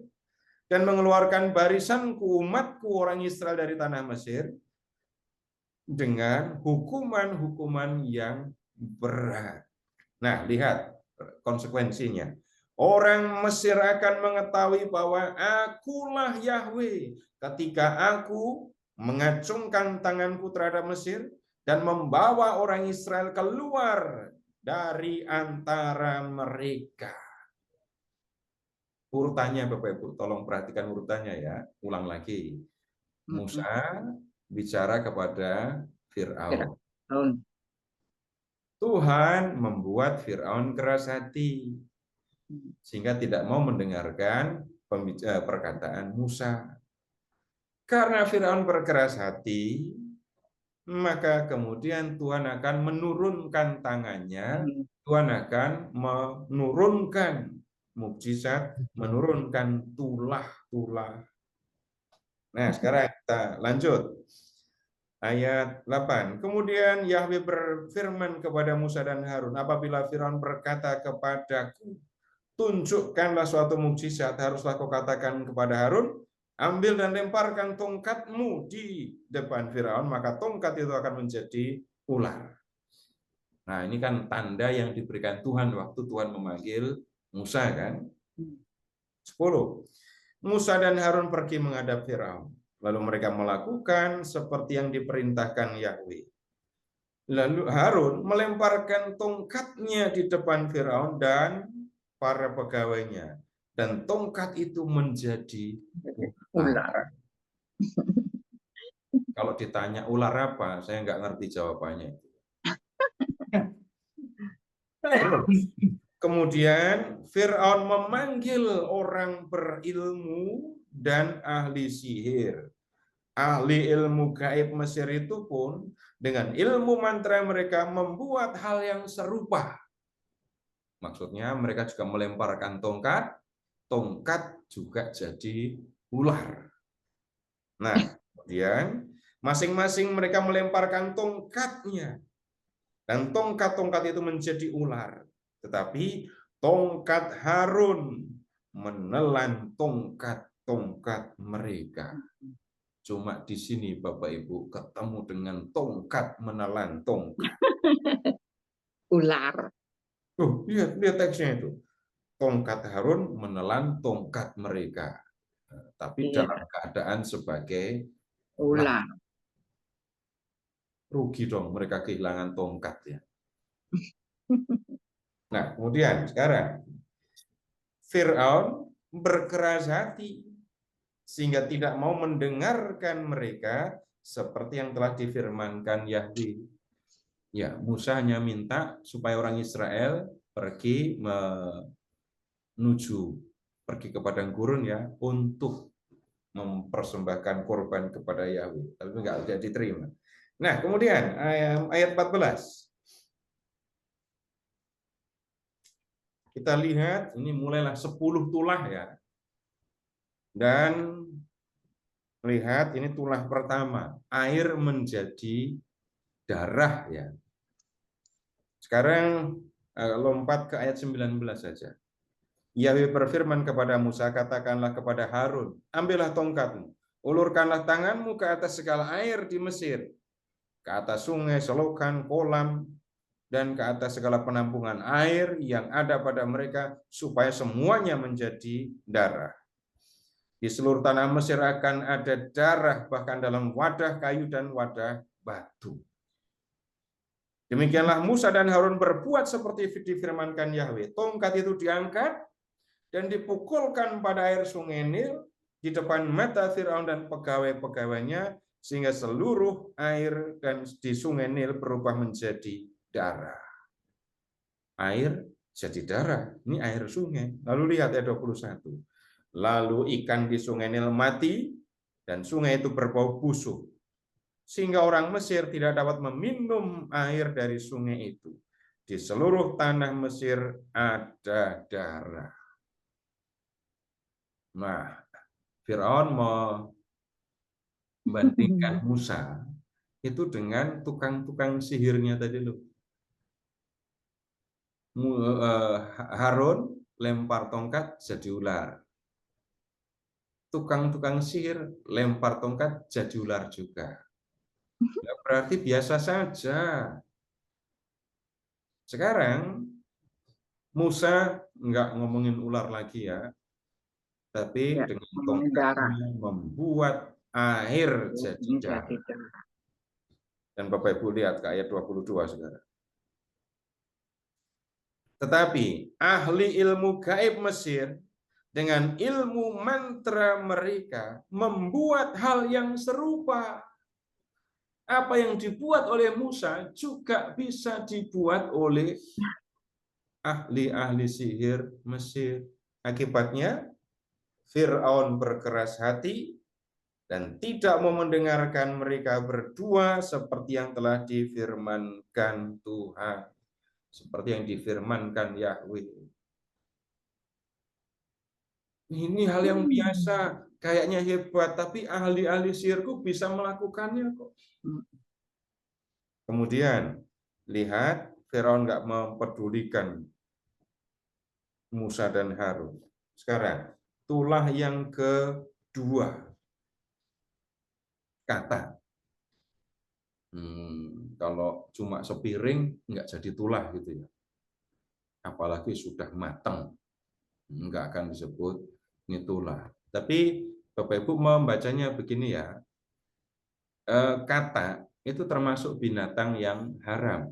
dan mengeluarkan barisanku, umatku, orang Israel dari tanah Mesir dengan hukuman-hukuman yang berat. Nah, lihat konsekuensinya. Orang Mesir akan mengetahui bahwa akulah Yahweh ketika aku mengacungkan tanganku terhadap Mesir dan membawa orang Israel keluar dari antara mereka. Urutannya, Bapak Ibu, tolong perhatikan urutannya ya. Ulang lagi. Musa bicara kepada Firaun. Tuhan membuat Firaun keras hati sehingga tidak mau mendengarkan perkataan Musa. Karena Firaun berkeras hati, maka kemudian Tuhan akan menurunkan tangannya, Tuhan akan menurunkan mukjizat, menurunkan tulah-tulah. Nah, sekarang kita lanjut. Ayat 8. Kemudian Yahweh berfirman kepada Musa dan Harun, apabila Firaun berkata kepadaku, tunjukkanlah suatu mukjizat, haruslah kau katakan kepada Harun, ambil dan lemparkan tongkatmu di depan Firaun, maka tongkat itu akan menjadi ular. Nah, ini kan tanda yang diberikan Tuhan waktu Tuhan memanggil Musa kan. 10. Musa dan Harun pergi menghadap Firaun. Lalu mereka melakukan seperti yang diperintahkan Yahweh. Lalu Harun melemparkan tongkatnya di depan Firaun dan para pegawainya. Dan tongkat itu menjadi ular. Kalau ditanya ular apa, saya nggak ngerti jawabannya. Kemudian Firaun memanggil orang berilmu dan ahli sihir. Ahli ilmu gaib Mesir itu pun dengan ilmu mantra mereka membuat hal yang serupa. Maksudnya mereka juga melemparkan tongkat, tongkat juga jadi ular. Nah, kemudian masing-masing mereka melemparkan tongkatnya. Dan tongkat-tongkat itu menjadi ular. Tetapi tongkat Harun menelan tongkat-tongkat mereka. Cuma di sini Bapak Ibu ketemu dengan tongkat menelan tongkat. Ular. Lihat teksnya itu. Tongkat Harun menelan tongkat mereka. Tapi dalam keadaan sebagai ular. Rugi dong mereka kehilangan tongkat ya. Nah, kemudian sekarang Firaun berkeras hati sehingga tidak mau mendengarkan mereka seperti yang telah difirmankan Yahweh. Ya, Musa hanya minta supaya orang Israel pergi ke padang gurun ya untuk mempersembahkan korban kepada Yahweh, tapi nggak diterima. Nah, kemudian ayat 14. Kita lihat ini mulailah 10 tulah ya. Dan lihat ini tulah pertama, air menjadi darah ya. Sekarang lompat ke ayat 19 saja. Yahweh berfirman kepada Musa, katakanlah kepada Harun, ambillah tongkatmu, ulurkanlah tanganmu ke atas segala air di Mesir, ke atas sungai, selokan, kolam, dan ke atas segala penampungan air yang ada pada mereka, supaya semuanya menjadi darah. Di seluruh tanah Mesir akan ada darah, bahkan dalam wadah kayu dan wadah batu. Demikianlah Musa dan Harun berbuat seperti difirmankan Yahweh. Tongkat itu diangkat dan dipukulkan pada air sungai Nil di depan mata Firaun dan pegawai-pegawainya, sehingga seluruh air dan di sungai Nil berubah menjadi darah. Air jadi darah, ini air sungai. Lalu lihat ayat 21. Lalu ikan di sungai Nil mati dan sungai itu berbau busuk, sehingga orang Mesir tidak dapat meminum air dari sungai itu. Di seluruh tanah Mesir ada darah. Nah, Firaun membandingkan Musa itu dengan tukang-tukang sihirnya tadi loh. Harun lempar tongkat jadi ular. Tukang-tukang sihir lempar tongkat jadi ular juga. Ya, berarti biasa saja. Sekarang Musa nggak ngomongin ular lagi ya, tapi Ya, dengan ngomongin darah. tongkatnya membuat air jadi darah. Menjadi darah. Dan Bapak Ibu lihat ke ayat 22 sekarang. Tetapi ahli ilmu gaib Mesir dengan ilmu mantra mereka membuat hal yang serupa. Apa yang dibuat oleh Musa juga bisa dibuat oleh ahli-ahli sihir Mesir. Akibatnya Firaun berkeras hati dan tidak mau mendengarkan mereka berdua seperti yang telah difirmankan Tuhan. Seperti yang difirmankan Yahweh. Ini hal yang biasa, kayaknya hebat, tapi ahli-ahli sihirku bisa melakukannya kok. Kemudian, lihat, Firaun nggak mempedulikan Musa dan Harun. Sekarang, tulah yang kedua. Kata. Kalau cuma sepiring, nggak jadi tulah gitu ya. Apalagi sudah matang, nggak akan disebut ini tulah. Tapi Bapak Ibu membacanya begini ya, kata itu termasuk binatang yang haram.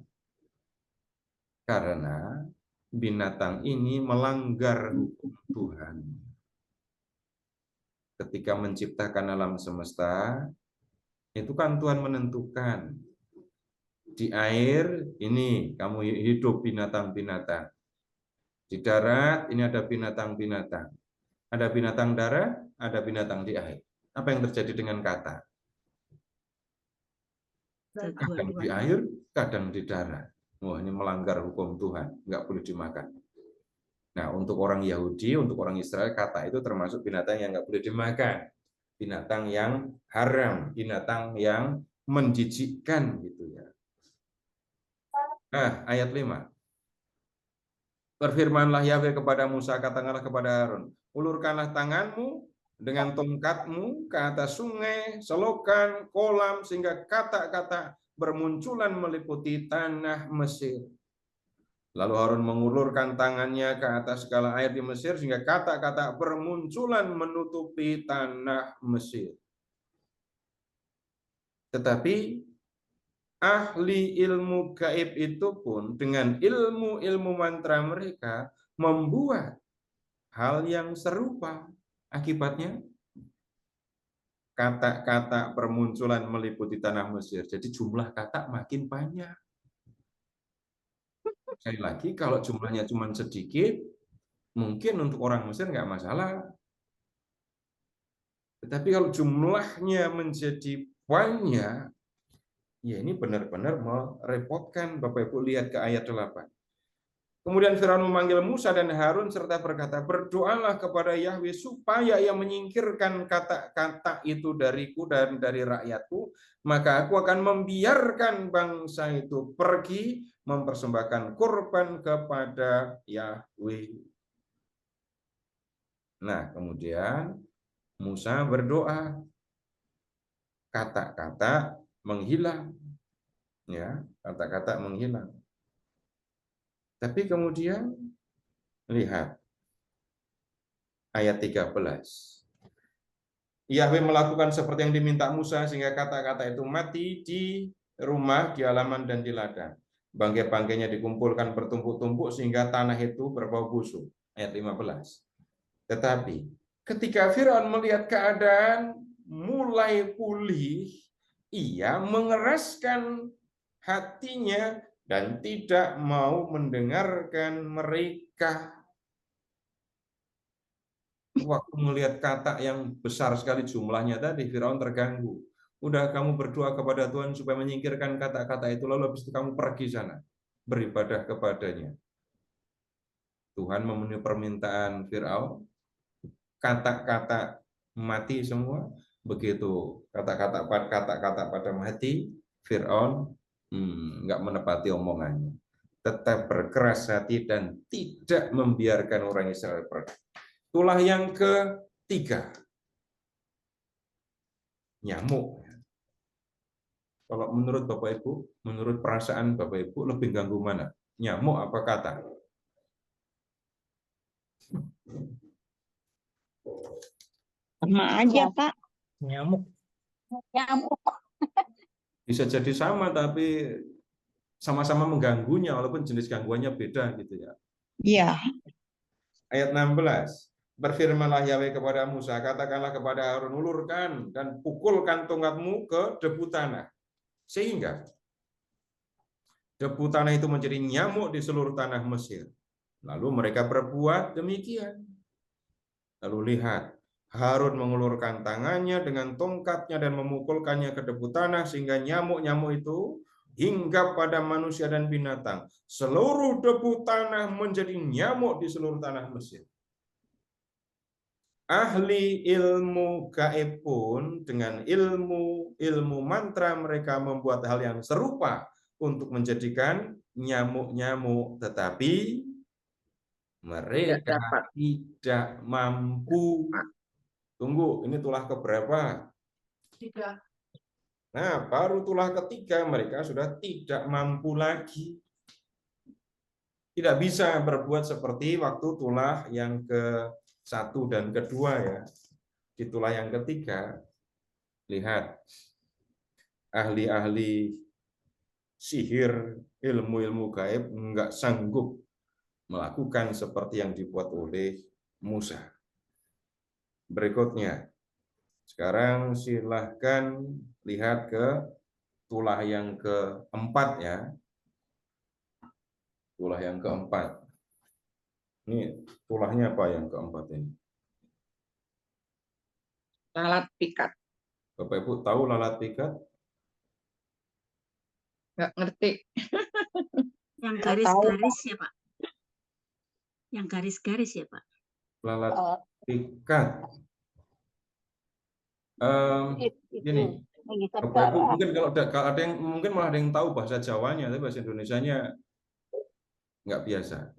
Karena binatang ini melanggar hukum Tuhan. Ketika menciptakan alam semesta, itu kan Tuhan menentukan. Di air, ini kamu hidup binatang-binatang. Di darat, ini ada binatang-binatang. Ada binatang darat, ada binatang di air. Apa yang terjadi dengan kata? Kadang di air, kadang di darat. Wah, ini melanggar hukum Tuhan. Nggak boleh dimakan. Nah, untuk orang Yahudi, untuk orang Israel, kata itu termasuk binatang yang nggak boleh dimakan. Binatang yang haram, binatang yang menjijikkan gitu ya. Nah, ayat 5. Berfirmanlah Yahweh kepada Musa, katakanlah kepada Harun, ulurkanlah tanganmu dengan tongkatmu ke atas sungai, selokan, kolam, sehingga kata-kata bermunculan meliputi tanah Mesir. Lalu Harun mengulurkan tangannya ke atas segala air di Mesir, sehingga kata-kata bermunculan menutupi tanah Mesir. Tetapi ahli ilmu gaib itu pun dengan ilmu-ilmu mantra mereka membuat hal yang serupa. Akibatnya kata-kata permunculan meliputi tanah Mesir. Jadi jumlah kata makin banyak. Sekali lagi, kalau jumlahnya cuma sedikit, mungkin untuk orang Mesir nggak masalah. Tetapi kalau jumlahnya menjadi banyak, ya ini benar-benar merepotkan. Bapak Ibu lihat ke ayat 8. Kemudian Firaun memanggil Musa dan Harun serta berkata, berdoalah kepada Yahweh supaya ia menyingkirkan kata-kata itu dariku dan dari rakyatku, maka aku akan membiarkan bangsa itu pergi mempersembahkan kurban kepada Yahweh. Nah, kemudian Musa berdoa, kata-kata menghilang, ya, kata-kata menghilang. Tapi kemudian lihat ayat 13. Yahweh melakukan seperti yang diminta Musa sehingga kata-kata itu mati di rumah, di halaman dan di ladang. Bangkai-bangkainya dikumpulkan bertumpuk-tumpuk sehingga tanah itu berbau busuk. Ayat 15. Tetapi ketika Firaun melihat keadaan mulai pulih, ia mengeraskan hatinya dan tidak mau mendengarkan mereka. Waktu melihat kata yang besar sekali jumlahnya tadi, Firaun terganggu. Udah kamu berdoa kepada Tuhan supaya menyingkirkan kata-kata itu, lalu habis itu kamu pergi sana, beribadah kepadanya. Tuhan memenuhi permintaan Firaun, kata-kata mati semua. Begitu kata-kata pada mati, Firaun nggak menepati omongannya, tetap berkeras hati dan tidak membiarkan orang Israel pergi. Itulah yang ketiga, nyamuk. Kalau menurut Bapak Ibu, menurut perasaan Bapak Ibu, lebih ganggu mana? Nyamuk apa kata? Sama aja, Pak. Nyamuk. Nyamuk. Bisa jadi sama, tapi sama-sama mengganggunya, walaupun jenis gangguannya beda gitu ya. Iya. Ayat 16. Berfirmanlah Yahweh kepada Musa, katakanlah kepada Harun, ulurkan dan pukulkan tongkatmu ke debu tanah, sehingga debu tanah itu menjadi nyamuk di seluruh tanah Mesir. Lalu mereka berbuat demikian. Lalu lihat, Harun mengulurkan tangannya dengan tongkatnya dan memukulkannya ke debu tanah, sehingga nyamuk-nyamuk itu hinggap pada manusia dan binatang. Seluruh debu tanah menjadi nyamuk di seluruh tanah Mesir. Ahli ilmu gaib pun dengan ilmu mantra mereka membuat hal yang serupa untuk menjadikan nyamuk-nyamuk, tetapi mereka tidak mampu. Tunggu, ini tulah keberapa? 3. Nah, baru tulah ketiga mereka sudah tidak mampu lagi. Tidak bisa berbuat seperti waktu tulah yang ke-1 dan ke-2 ya. Di tulah yang ketiga, lihat, ahli-ahli sihir, ilmu-ilmu gaib enggak sanggup melakukan seperti yang dibuat oleh Musa. Berikutnya, sekarang silahkan lihat ke tulah yang keempat ya. Tulah yang keempat. Ini tulahnya apa yang keempat ini? Lalat pikat. Bapak Ibu tahu lalat pikat? Nggak ngerti. Yang garis-garis ya, Pak. Yang garis-garis ya, Pak. Lalat pikat. Gini, Bapak Ibu mungkin kalau ada yang mungkin malah ada yang tahu bahasa Jawanya, tapi bahasa Indonesianya nggak biasa.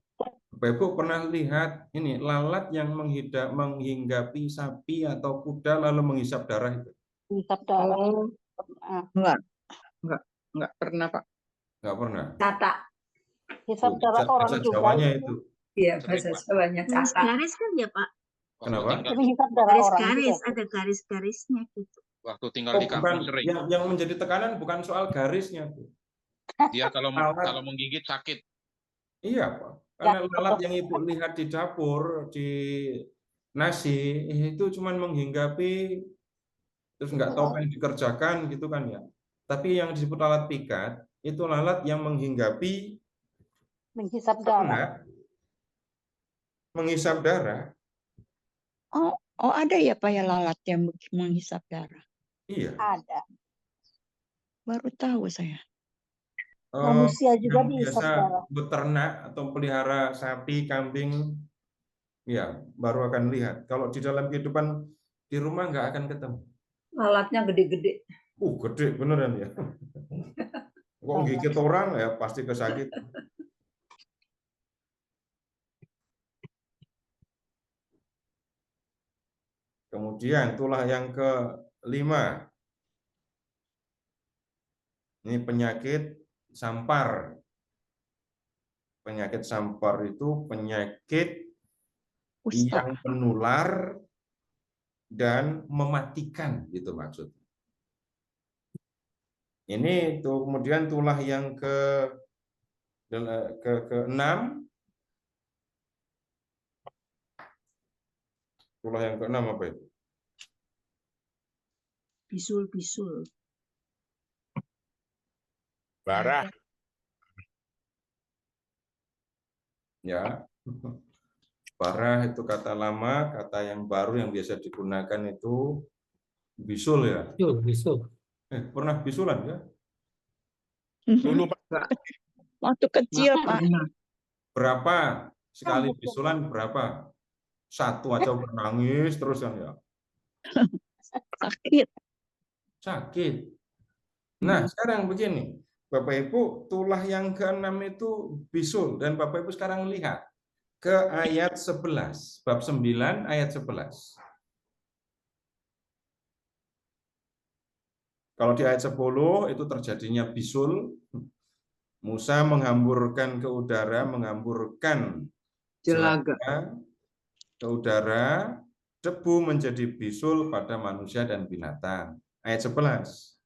Bapak Ibu pernah lihat ini lalat yang menghinggapi sapi atau kuda lalu menghisap darah itu? Menghisap darah. Oh, nggak pernah, Pak. Nggak pernah. Tata. Hisap darah orang Bahasa juga. Jawanya itu. Iya, bahasa Jawanya tata. Garis kan ya, Pak? Kenapa? Menghisap darah orang Garis-garis, juga. ada garis-garisnya gitu. Waktu tinggal di kampung Bukan, sering. yang menjadi tekanan bukan soal garisnya, Bu. Dia kalau Lalat. kalau menggigit sakit. Iya, Pak. Karena lalat yang Ibu lihat di dapur, di nasi, itu cuma menghinggapi, terus nggak tahu apa yang dikerjakan gitu kan ya. Tapi yang disebut lalat pikat, itu lalat yang menghinggapi Menghisap darah. ternak, menghisap darah. Oh, ada ya Pak ya lalat yang menghisap darah? Iya. Ada. Baru tahu saya. Manusia juga yang bisa, biasa saudara. beternak atau pelihara sapi, kambing, ya baru akan lihat. Kalau di dalam kehidupan di rumah nggak akan ketemu. Lalatnya gede-gede. Gede beneran ya. Kok gigit orang ya pasti kesakit. Kemudian tulah yang kelima. Ini penyakit sampar. Penyakit sampar itu penyakit yang menular dan mematikan, gitu maksudnya. Ini tuh kemudian tulah yang keenam. Tulah yang keenam apa itu? Bisul-bisul. Barah. Ya. Barah itu kata lama, kata yang baru yang biasa digunakan itu bisul ya. Bisul. Pernah bisulan ya? Dulu Pak. Waktu kecil, Pak. Berapa sekali bisulan berapa? Satu aja menangis terus kan ya. Sakit. Sakit. Nah, sekarang begini. Bapak Ibu, tulah yang keenam itu bisul dan Bapak Ibu sekarang lihat ke ayat 11, bab 9 ayat 11. Kalau di ayat 10 itu terjadinya bisul, Musa menghamburkan ke udara, menghamburkan Jelaga. ke udara, debu menjadi bisul pada manusia dan binatang. Ayat 11.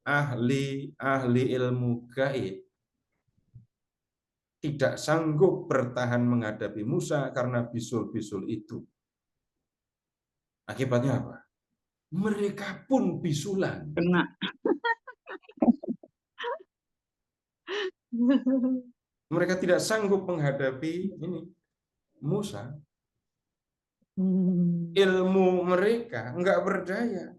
Ahli ilmu gaib tidak sanggup bertahan menghadapi Musa karena bisul-bisul itu. Akibatnya apa? Mereka pun bisulan. Kena. Mereka tidak sanggup menghadapi ini Musa. Ilmu mereka enggak berdaya.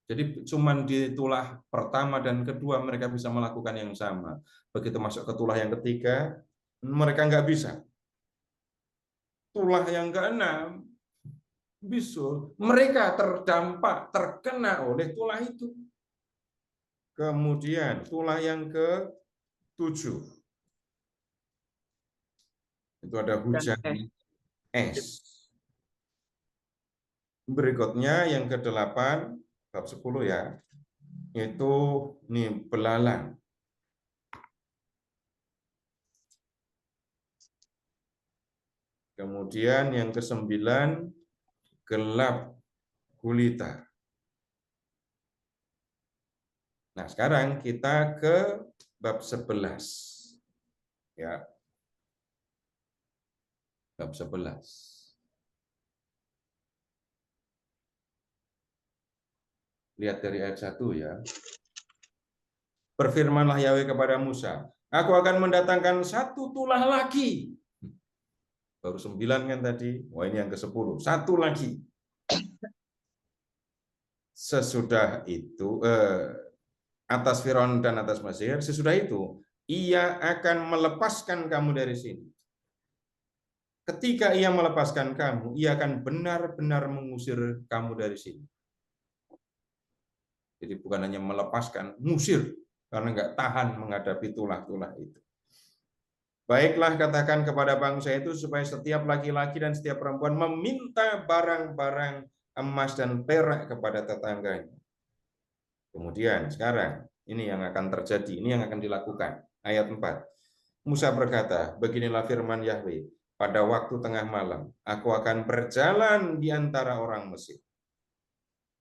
Jadi cuman di tulah pertama dan kedua mereka bisa melakukan yang sama. Begitu masuk ke tulah yang ketiga, mereka nggak bisa. Tulah yang keenam, bisul, mereka terdampak, terkena oleh tulah itu. Kemudian tulah yang ke-7. Itu ada hujan es. Berikutnya yang ke-8, bab 10 ya, itu nih belalang. Kemudian yang ke-9, gelap gulita. Nah, sekarang kita ke bab 11. Ya. Bab 11. Lihat dari ayat 1 ya. Berfirmanlah Yahweh kepada Musa, aku akan mendatangkan satu tulah lagi. Baru 9 kan tadi. Wah, ini yang ke-10. Satu lagi. Sesudah itu, atas Firaun dan atas Mesir, sesudah itu, ia akan melepaskan kamu dari sini. Ketika ia melepaskan kamu, ia akan benar-benar mengusir kamu dari sini. Jadi bukan hanya melepaskan, ngusir, karena nggak tahan menghadapi tulah-tulah itu. Baiklah, katakan kepada bangsa itu supaya setiap laki-laki dan setiap perempuan meminta barang-barang emas dan perak kepada tetangganya. Kemudian sekarang ini yang akan terjadi, ini yang akan dilakukan. Ayat 4. Musa berkata, beginilah firman Yahweh, pada waktu tengah malam, aku akan berjalan di antara orang Mesir.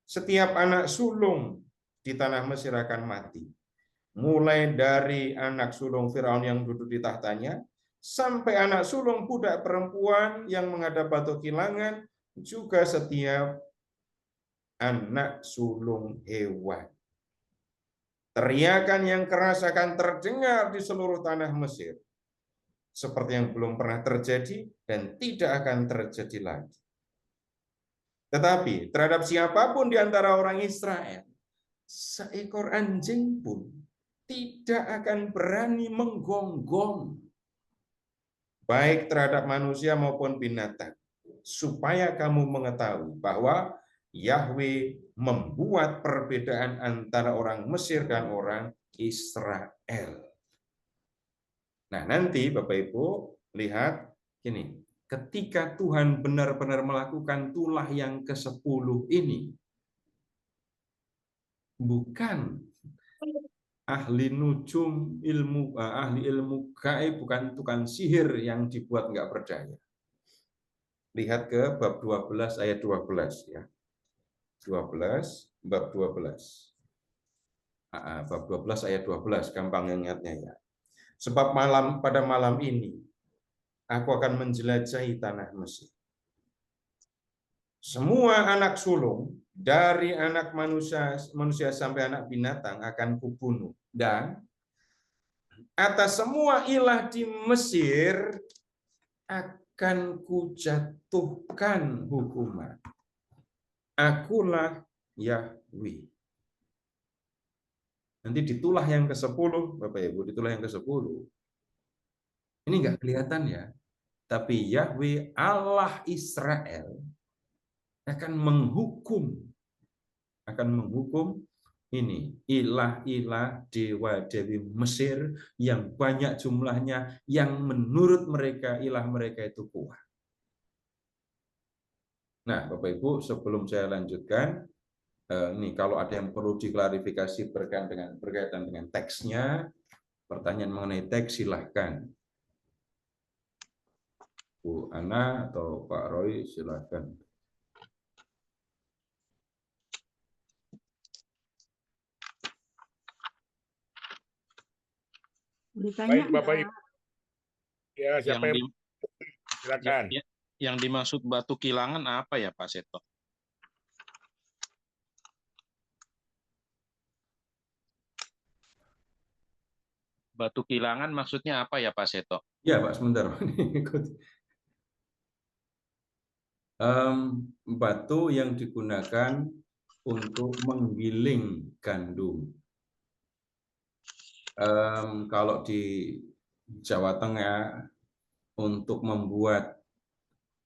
Setiap anak sulung di tanah Mesir akan mati. Mulai dari anak sulung Firaun yang duduk di tahtanya, sampai anak sulung budak perempuan yang menghadap batu kilangan, juga setiap anak sulung hewan. Teriakan yang keras akan terdengar di seluruh tanah Mesir, seperti yang belum pernah terjadi dan tidak akan terjadi lagi. Tetapi terhadap siapapun di antara orang Israel seekor anjing pun tidak akan berani menggonggong baik terhadap manusia maupun binatang, supaya kamu mengetahui bahwa Yahweh membuat perbedaan antara orang Mesir dan orang Israel. Nah, nanti Bapak Ibu lihat gini, ketika Tuhan benar-benar melakukan tulah yang ke-10 ini, bukan ahli nujum, ahli ilmu gaib, bukan tukang sihir yang dibuat nggak berdaya. Lihat ke bab 12 ayat 12 ya. 12 bab 12. Bab 12 ayat 12, gampang ingatnya ya. Sebab pada malam ini aku akan menjelajahi tanah Mesir. Semua anak sulung dari anak manusia sampai anak binatang akan kubunuh, dan atas semua ilah di Mesir akan kujatuhkan hukuman. Akulah Yahweh. Nanti ditulah yang ke-10, Bapak Ibu, ditulah yang ke-10. Ini nggak kelihatan ya, tapi Yahweh Allah Israel akan menghukum ini ilah-ilah dewa-dewi Mesir yang banyak jumlahnya, yang menurut mereka ilah mereka itu kuat. Nah, Bapak Ibu, sebelum saya lanjutkan, ini kalau ada yang perlu diklarifikasi berkaitan dengan teksnya, pertanyaan mengenai teks silahkan. Bu Ana atau Pak Roy silahkan. Baik Bapak Ibu. Ya, siapa yang silakan. Yang dimaksud batu kilangan apa ya Pak Seto? Batu kilangan maksudnya apa ya Pak Seto? Ya Pak, sebentar. Batu yang digunakan untuk menggiling gandum. Kalau di Jawa Tengah untuk membuat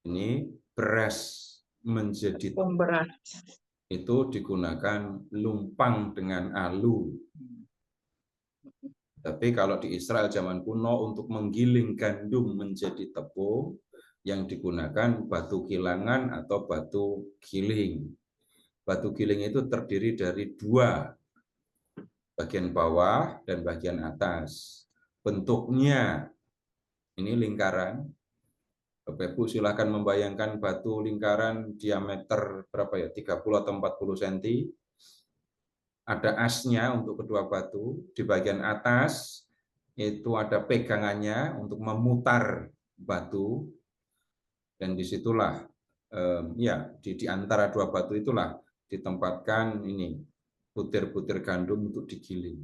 ini beras menjadi Beras. itu digunakan lumpang dengan alu. Tapi kalau di Israel zaman kuno untuk menggiling gandum menjadi tepung, yang digunakan batu kilangan atau batu giling. Batu giling itu terdiri dari 2, bagian bawah dan bagian atas. Bentuknya ini lingkaran. Bapak Ibu silakan membayangkan batu lingkaran diameter berapa ya, 30 atau 40 cm. Ada asnya untuk kedua batu. Di bagian atas itu ada pegangannya untuk memutar batu. Dan disitulah di antara 2 batu itulah ditempatkan ini butir-butir gandum untuk digiling.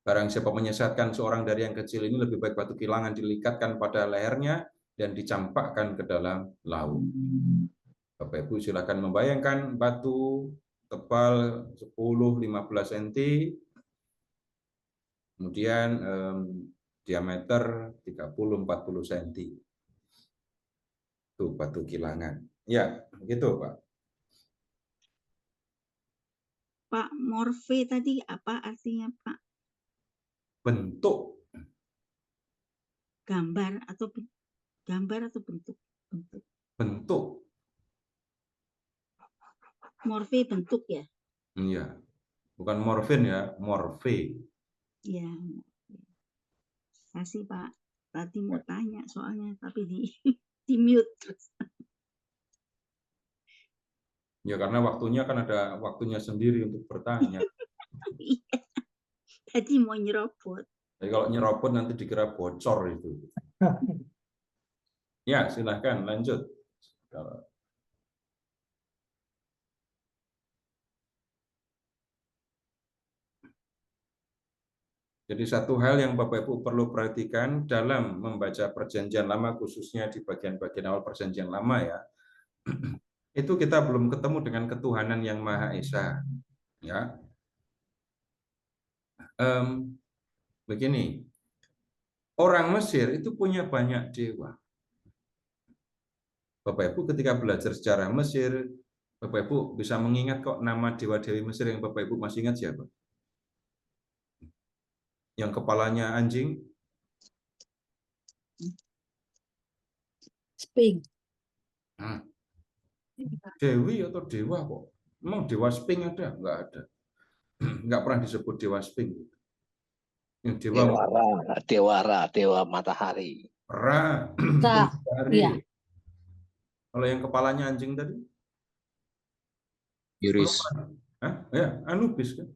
Barang siapa menyesatkan seorang dari yang kecil ini, lebih baik batu kilangan dilikatkan pada lehernya dan dicampakkan ke dalam laut. Bapak Ibu silakan membayangkan batu tebal 10-15 cm, kemudian diameter 30-40 cm. Itu batu kilangan. Ya, begitu Pak. Pak, morfe tadi apa artinya Pak? Bentuk. Gambar atau bentuk? Bentuk. Morfe bentuk ya? Iya. Bukan morfin ya, morfe. Iya. Kasih Pak. Tadi mau tanya soalnya tapi di mute terus. Ya karena waktunya kan ada waktunya sendiri untuk bertanya. Iya. Tadi mau nyerobot. Jadi kalau nyerobot nanti dikira bocor itu. Ya, silahkan lanjut. Jadi satu hal yang Bapak Ibu perlu perhatikan dalam membaca Perjanjian Lama, khususnya di bagian-bagian awal Perjanjian Lama ya, itu kita belum ketemu dengan ketuhanan yang Maha Esa. Ya, begini, orang Mesir itu punya banyak dewa. Bapak Ibu ketika belajar sejarah Mesir, Bapak Ibu bisa mengingat kok nama dewa-dewi Mesir yang Bapak Ibu masih ingat siapa? Yang kepalanya anjing? Sping. Nah, dewi atau dewa kok? Emang dewa Sping ada? Enggak ada. Enggak pernah disebut dewa Sping. Yang dewa Dewa matahari. Ra, Ra, matahari. iya. Kalau yang kepalanya anjing tadi? Yuris. Hah? Ya, Anubis kan.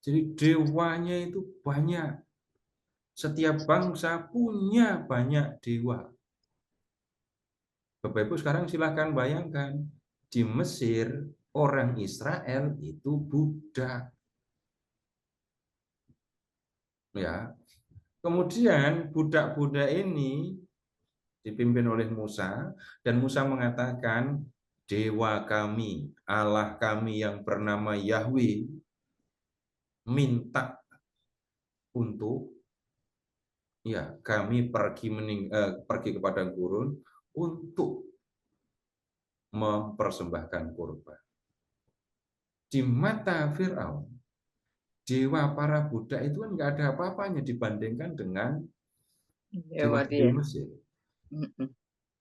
Jadi dewanya itu banyak. Setiap bangsa punya banyak dewa. Bapak Ibu sekarang silahkan bayangkan, di Mesir orang Israel itu budak. Ya. Kemudian budak-budak ini dipimpin oleh Musa, dan Musa mengatakan, dewa kami, Allah kami yang bernama Yahweh, minta untuk kami pergi ke padang gurun untuk mempersembahkan kurban. Di mata Firaun, dewa para budak itu kan nggak ada apa-apanya dibandingkan dengan dewa di Mesir.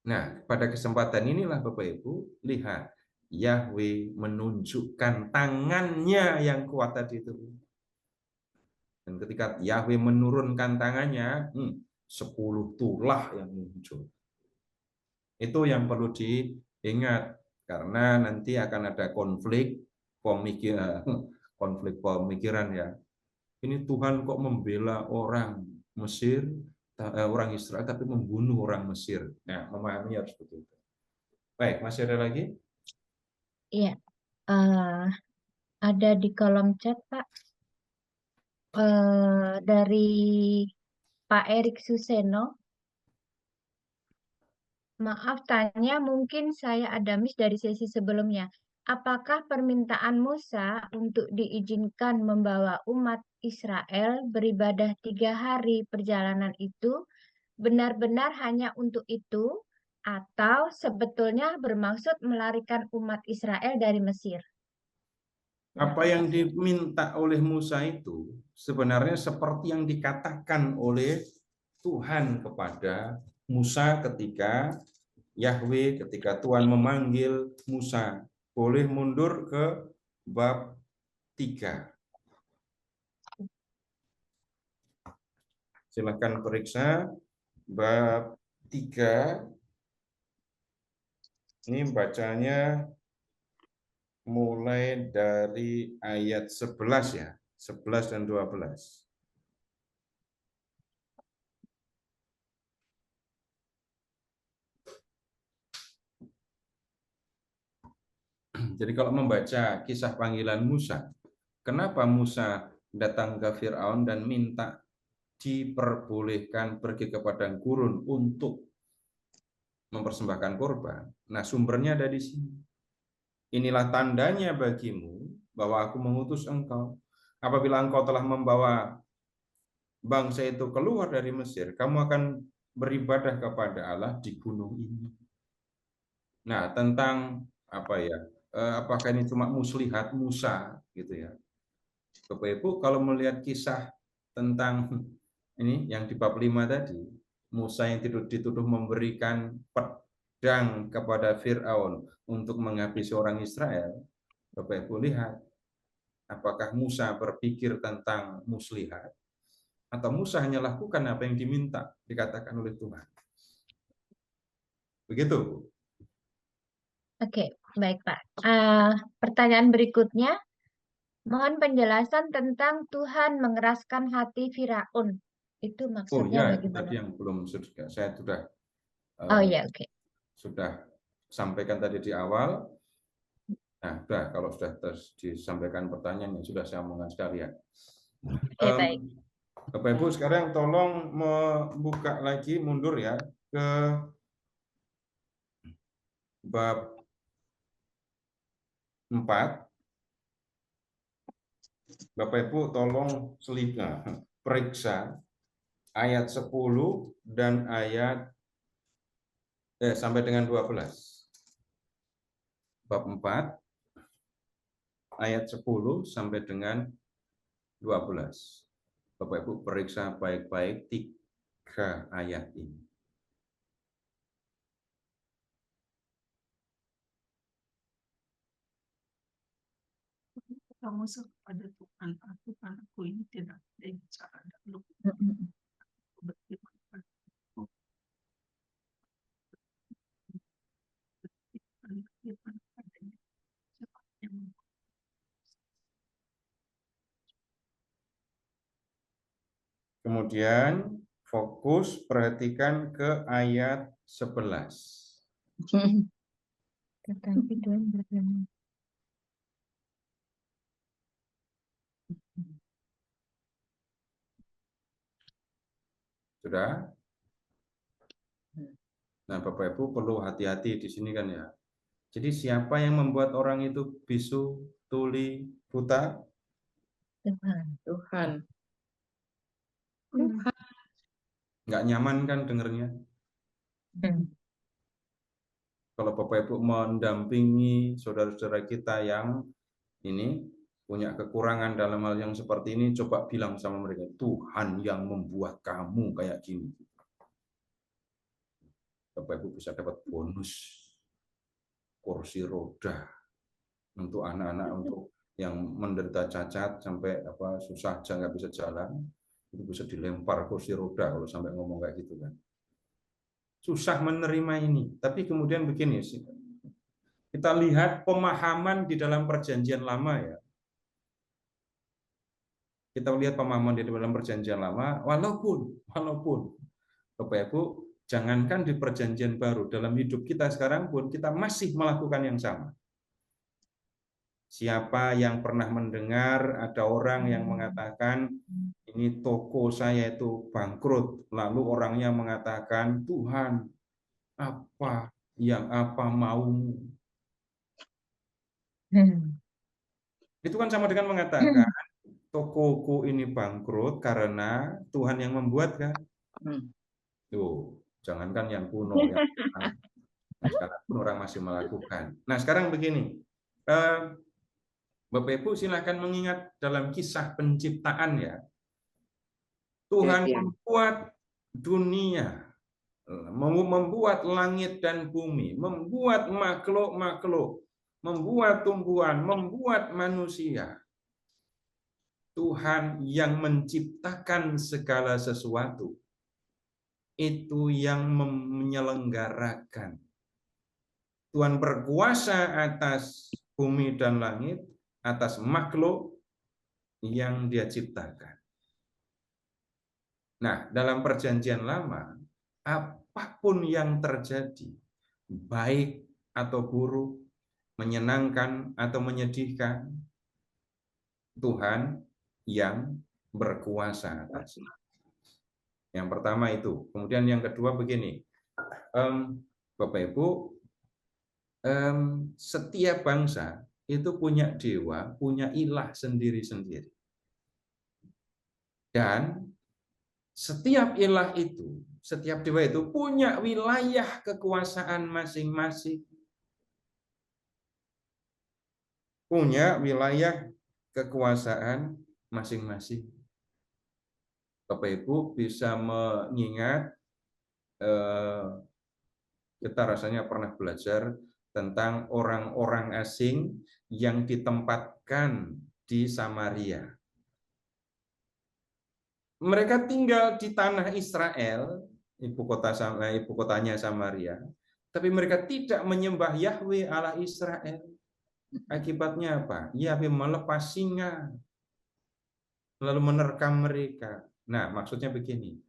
Nah, pada kesempatan inilah Bapak Ibu, lihat, Yahweh menunjukkan tangannya yang kuat tadi itu. Dan ketika Yahweh menurunkan tangannya, 10 tulah yang muncul. Itu yang perlu diingat, karena nanti akan ada konflik pemikiran ya. Ini Tuhan kok membela orang Mesir, orang Israel, tapi membunuh orang Mesir. Nah, memahami harus betul. Baik, masih ada lagi? Iya, ada di kolom chat, Pak. Dari Pak Erik Suseno. Maaf tanya, mungkin saya ada miss dari sesi sebelumnya. Apakah permintaan Musa untuk diizinkan membawa umat Israel beribadah 3 hari perjalanan itu benar-benar hanya untuk itu, atau sebetulnya bermaksud melarikan umat Israel dari Mesir? Apa yang diminta oleh Musa itu sebenarnya seperti yang dikatakan oleh Tuhan kepada Musa ketika Tuhan memanggil Musa. Boleh mundur ke bab 3. Silakan periksa bab 3. Ini bacanya mulai dari ayat 11 ya, 11 dan 12. Jadi kalau membaca kisah panggilan Musa, kenapa Musa datang ke Firaun dan minta diperbolehkan pergi ke padang gurun untuk mempersembahkan korban? Nah, sumbernya ada di sini. Inilah tandanya bagimu bahwa aku mengutus engkau. Apabila engkau telah membawa bangsa itu keluar dari Mesir, kamu akan beribadah kepada Allah di gunung ini. Nah, tentang apakah ini cuma muslihat Musa gitu ya. Bapak Ibu kalau melihat kisah tentang ini yang di bab 5 tadi, Musa yang dituduh memberikan pedang kepada Firaun untuk menghabisi orang Israel, Bapak Ibu lihat apakah Musa berpikir tentang muslihat atau Musa hanya lakukan apa yang diminta dikatakan oleh Tuhan. Begitu. Oke, baik Pak. Pertanyaan berikutnya, mohon penjelasan tentang Tuhan mengeraskan hati Firaun. Itu maksudnya Itu bagaimana? tadi yang belum saya sudah sudah sampaikan tadi di awal. Nah, kalau sudah disampaikan pertanyaan yang sudah saya omongkan sekalian. Baik. Bapak Ibu sekarang tolong membuka lagi, mundur ya ke bab 4 Bapak Ibu tolong periksa ayat 10 dan ayat sampai dengan 12. Bab 4 ayat 10 sampai dengan 12. Bapak Ibu periksa baik-baik 3 ayat ini. Kamu kepada Tuhan aku ini tidak ada yang cara dan lupa. Berfirman padaku, berfirman padanya, siapa yang Kemudian fokus perhatikan ke ayat 11. Tetapi Tuhan berfirman, Sudah? Nah, Bapak Ibu perlu hati-hati di sini kan ya. Jadi siapa yang membuat orang itu bisu, tuli, buta? Tuhan. Tuhan. Nggak nyaman kan dengernya? Kalau Bapak Ibu mendampingi saudara-saudara kita yang ini punya kekurangan dalam hal yang seperti ini, coba bilang sama mereka, Tuhan yang membuat kamu kayak gini. Bapak Ibu bisa dapat bonus kursi roda untuk anak-anak, untuk yang menderita cacat sampai susah aja nggak bisa jalan, itu bisa dilempar kursi roda kalau sampai ngomong kayak gitu kan. Susah menerima ini. Tapi kemudian begini sih, kita lihat pemahaman di dalam perjanjian lama ya. Kita lihat pemahaman di dalam perjanjian lama, walaupun Bapak Ibu, jangankan di perjanjian baru, dalam hidup kita sekarang pun kita masih melakukan yang sama. Siapa yang pernah mendengar ada orang yang mengatakan, ini toko saya itu bangkrut, lalu orangnya mengatakan, Tuhan, apa maumu? Itu kan sama dengan mengatakan, tokoku ini bangkrut karena Tuhan yang membuat kan? Tuh, jangankan yang kuno, yang sekarang pun orang masih melakukan. Nah, sekarang begini, Bapak Ibu silakan mengingat dalam kisah penciptaan ya. Tuhan membuat dunia, membuat langit dan bumi, membuat makhluk-makhluk, membuat tumbuhan, membuat manusia. Tuhan yang menciptakan segala sesuatu. Itu yang menyelenggarakan. Tuhan berkuasa atas bumi dan langit, atas makhluk yang Dia ciptakan. Nah, dalam perjanjian lama, apapun yang terjadi, baik atau buruk, menyenangkan atau menyedihkan, Tuhan yang berkuasa atasnya. Yang pertama itu. Kemudian yang kedua begini, Bapak Ibu, setiap bangsa itu punya dewa, punya ilah sendiri-sendiri. Dan setiap ilah itu, setiap dewa itu punya wilayah kekuasaan masing-masing. Punya wilayah kekuasaan masing-masing. Bapak Ibu bisa mengingat, kita rasanya pernah belajar tentang orang-orang asing yang ditempatkan di Samaria. Mereka tinggal di tanah Israel, ibu kotanya Samaria, tapi mereka tidak menyembah Yahweh Allah Israel. Akibatnya apa? Yahweh melepas singa, lalu menerkam mereka. Nah, maksudnya begini,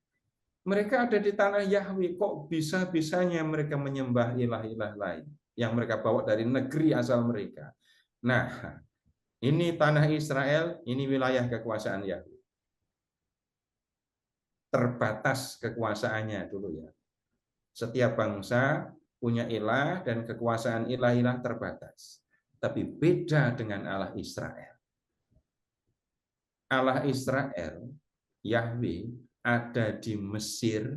mereka ada di tanah Yahweh, kok bisa-bisanya mereka menyembah ilah-ilah lain yang mereka bawa dari negeri asal mereka. Nah, ini tanah Israel, ini wilayah kekuasaan Yahweh. Terbatas kekuasaannya dulu ya. Setiap bangsa punya ilah dan kekuasaan ilah-ilah terbatas. Tapi beda dengan Allah Israel. Allah Israel, Yahweh, ada di Mesir,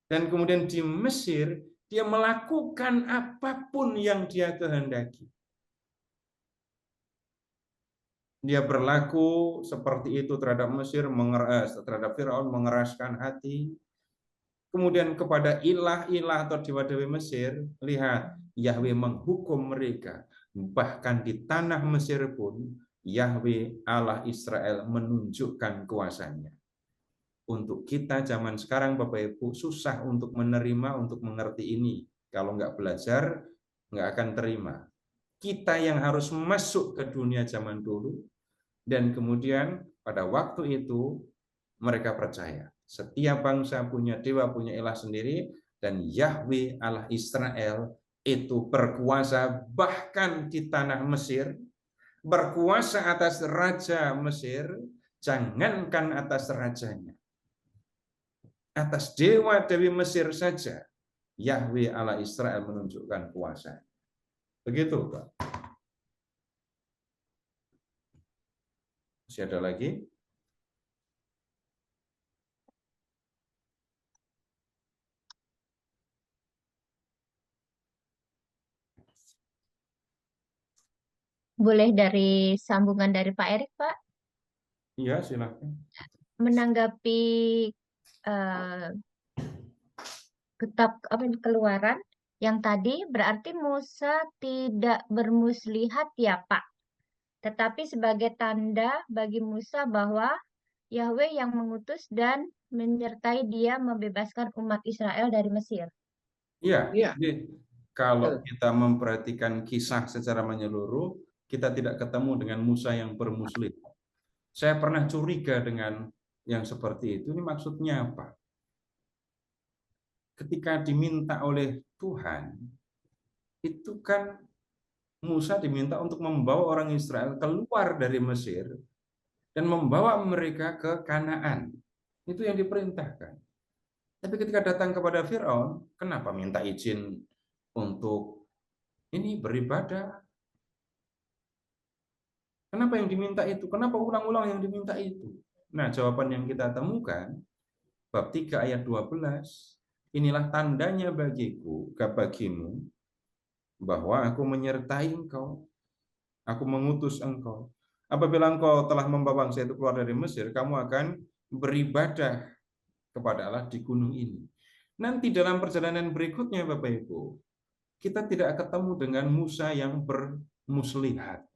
dan kemudian di Mesir dia melakukan apapun yang dia kehendaki. Dia berlaku seperti itu terhadap Mesir, terhadap Firaun, mengeraskan hati. Kemudian kepada ilah-ilah atau dewa-dewi Mesir, lihat, Yahweh menghukum mereka. Bahkan di tanah Mesir pun, Yahweh Allah Israel menunjukkan kuasanya. Untuk kita zaman sekarang, Bapak Ibu, susah untuk menerima, untuk mengerti ini. Kalau nggak belajar, nggak akan terima. Kita yang harus masuk ke dunia zaman dulu, dan kemudian pada waktu itu mereka percaya. Setiap bangsa punya dewa, punya ilah sendiri, dan Yahweh Allah Israel itu berkuasa bahkan di tanah Mesir, berkuasa atas raja Mesir, jangankan atas rajanya. Atas dewa-dewi Mesir saja, Yahweh Allah Israel menunjukkan kuasa. Begitu, Pak. Masih ada lagi? Boleh dari sambungan dari Pak Erik, Pak? Iya, silakan. Menanggapi kitab Keluaran yang tadi, berarti Musa tidak bermuslihat ya, Pak? Tetapi sebagai tanda bagi Musa bahwa Yahweh yang mengutus dan menyertai dia membebaskan umat Israel dari Mesir. Iya, jadi kalau kita memperhatikan kisah secara menyeluruh, kita tidak ketemu dengan Musa yang bermuslim. Saya pernah curiga dengan yang seperti itu. Ini maksudnya apa? Ketika diminta oleh Tuhan, itu kan Musa diminta untuk membawa orang Israel keluar dari Mesir dan membawa mereka ke Kanaan. Itu yang diperintahkan. Tapi ketika datang kepada Firaun, kenapa minta izin untuk ini beribadah? Kenapa yang diminta itu? Kenapa ulang-ulang yang diminta itu? Nah, jawaban yang kita temukan, bab 3 ayat 12, inilah tandanya bagimu, bahwa aku menyertai engkau, aku mengutus engkau. Apabila engkau telah membawa bangsa itu keluar dari Mesir, kamu akan beribadah kepada Allah di gunung ini. Nanti dalam perjalanan berikutnya, Bapak Ibu, kita tidak ketemu dengan Musa yang bermuslihat.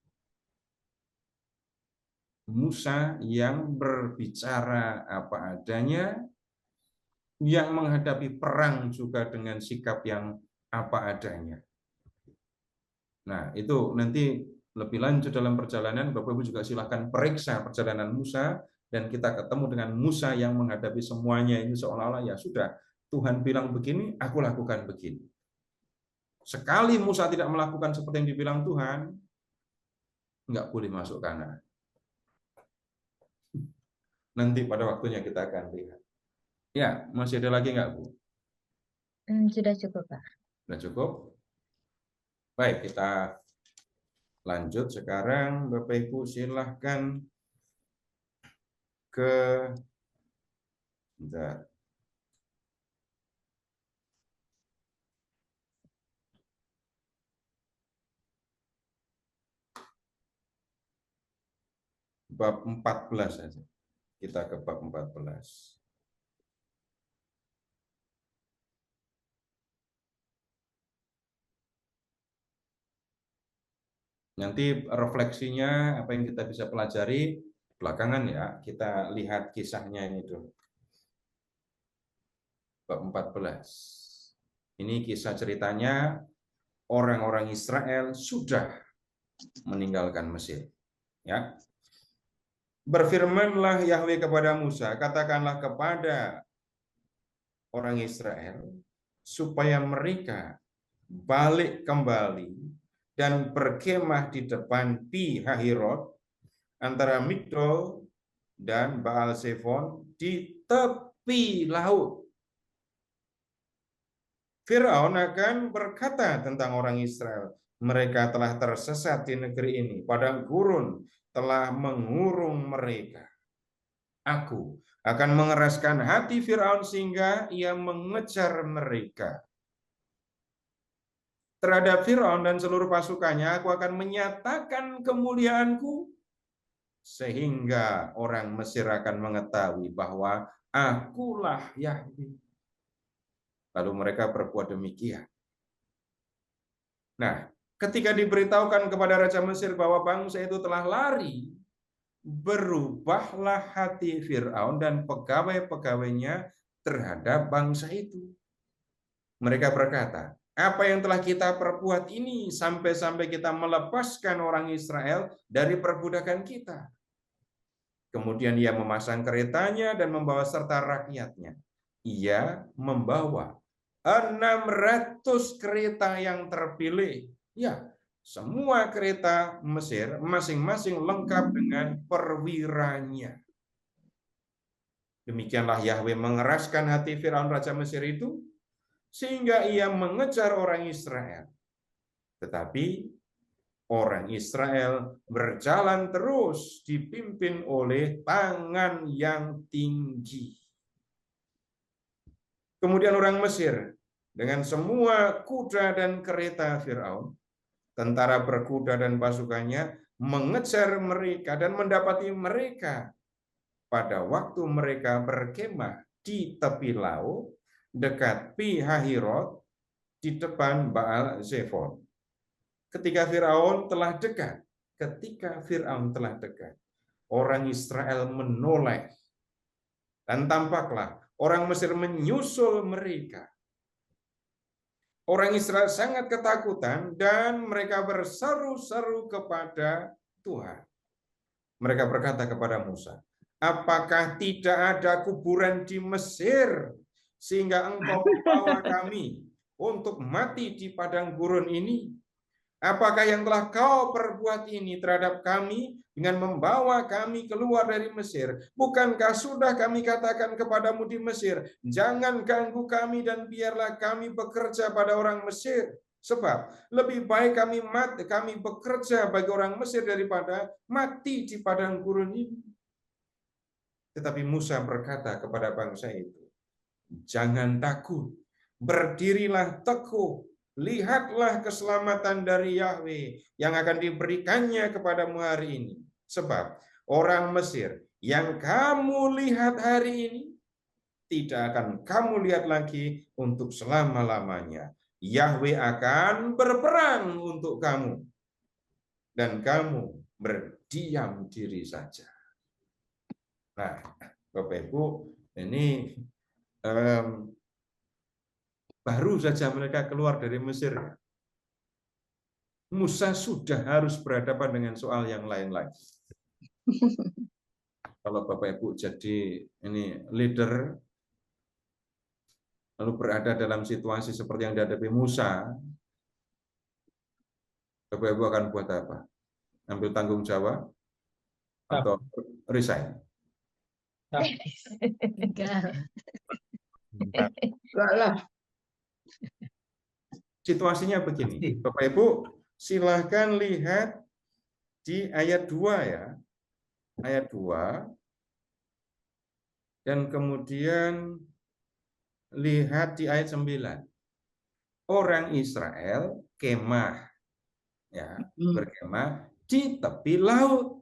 Musa yang berbicara apa adanya, yang menghadapi perang juga dengan sikap yang apa adanya. Nah, itu nanti lebih lanjut dalam perjalanan, Bapak Ibu juga silahkan periksa perjalanan Musa, dan kita ketemu dengan Musa yang menghadapi semuanya ini seolah-olah ya sudah, Tuhan bilang begini, aku lakukan begini. Sekali Musa tidak melakukan seperti yang dibilang Tuhan, nggak boleh masuk Kanaan. Nanti pada waktunya kita akan lihat. Ya, masih ada lagi nggak, Bu? Sudah cukup, Pak. Sudah cukup? Baik, kita lanjut sekarang. Bapak Ibu silahkan ke bab 14 saja. Kita ke bab 14. Nanti refleksinya apa yang kita bisa pelajari belakangan ya, kita lihat kisahnya ini dulu. Bab 14. Ini kisah ceritanya orang-orang Israel sudah meninggalkan Mesir. Ya. Berfirmanlah Yahweh kepada Musa, katakanlah kepada orang Israel supaya mereka balik kembali dan berkemah di depan Pi Hahirot antara Migdol dan Baal Zephon di tepi laut. Firaun akan berkata tentang orang Israel, mereka telah tersesat di negeri ini, padang gurun telah mengurung mereka. Aku akan mengeraskan hati Firaun sehingga ia mengejar mereka. Terhadap Firaun dan seluruh pasukannya, aku akan menyatakan kemuliaanku, sehingga orang Mesir akan mengetahui bahwa akulah Yahweh. Lalu mereka berbuat demikian. Nah, ketika diberitahukan kepada Raja Mesir bahwa bangsa itu telah lari, berubahlah hati Firaun dan pegawai-pegawainya terhadap bangsa itu. Mereka berkata, apa yang telah kita perbuat ini sampai-sampai kita melepaskan orang Israel dari perbudakan kita. Kemudian ia memasang keretanya dan membawa serta rakyatnya. Ia membawa 600 kereta yang terpilih. Ya, semua kereta Mesir masing-masing lengkap dengan perwiranya. Demikianlah Yahweh mengeraskan hati Firaun Raja Mesir itu, sehingga ia mengejar orang Israel. Tetapi orang Israel berjalan terus dipimpin oleh tangan yang tinggi. Kemudian orang Mesir dengan semua kuda dan kereta Firaun, tentara berkuda dan pasukannya, mengejar mereka dan mendapati mereka pada waktu mereka berkemah di tepi laut dekat Pi Hahirot di depan Baal Zephon. Ketika Firaun telah dekat, orang Israel menoleh dan tampaklah orang Mesir menyusul mereka. Orang Israel sangat ketakutan dan mereka berseru-seru kepada Tuhan. Mereka berkata kepada Musa, apakah tidak ada kuburan di Mesir sehingga engkau membawa kami untuk mati di padang gurun ini? Apakah yang telah kau perbuat ini terhadap kami dengan membawa kami keluar dari Mesir? Bukankah sudah kami katakan kepadamu di Mesir, jangan ganggu kami dan biarlah kami bekerja pada orang Mesir? Sebab lebih baik kami bekerja bagi orang Mesir daripada mati di padang gurun ini. Tetapi Musa berkata kepada bangsa itu, jangan takut, berdirilah teguh. Lihatlah keselamatan dari Yahweh yang akan diberikannya kepadamu hari ini. Sebab orang Mesir yang kamu lihat hari ini tidak akan kamu lihat lagi untuk selama-lamanya. Yahweh akan berperang untuk kamu dan kamu berdiam diri saja. Nah, Bapak Ibu, ini baru saja mereka keluar dari Mesir. Musa sudah harus berhadapan dengan soal yang lain-lain. Kalau Bapak Ibu jadi ini leader, lalu berada dalam situasi seperti yang dihadapi Musa, Bapak Ibu akan buat apa? Ambil tanggung jawab atau resign? Enggak lah. Situasinya begini, Bapak Ibu silahkan lihat di ayat 2 ya, ayat 2, dan kemudian lihat di ayat 9. Orang Israel kemah, ya, berkemah di tepi laut.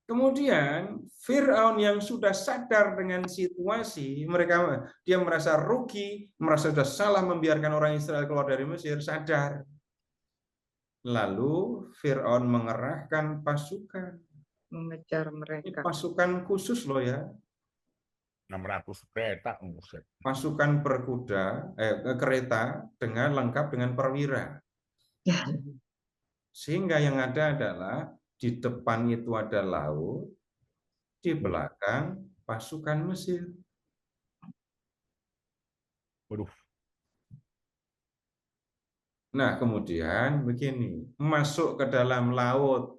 Kemudian Firaun yang sudah sadar dengan situasi, dia merasa rugi, merasa sudah salah membiarkan orang Israel keluar dari Mesir, sadar. Lalu Firaun mengerahkan pasukan, Mengejar mereka. ini pasukan khusus loh ya. 600 kereta. Pasukan berkuda, kereta lengkap dengan perwira. Sehingga yang ada adalah di depan itu ada laut, di belakang pasukan Mesir. Nah, kemudian begini, masuk ke dalam laut.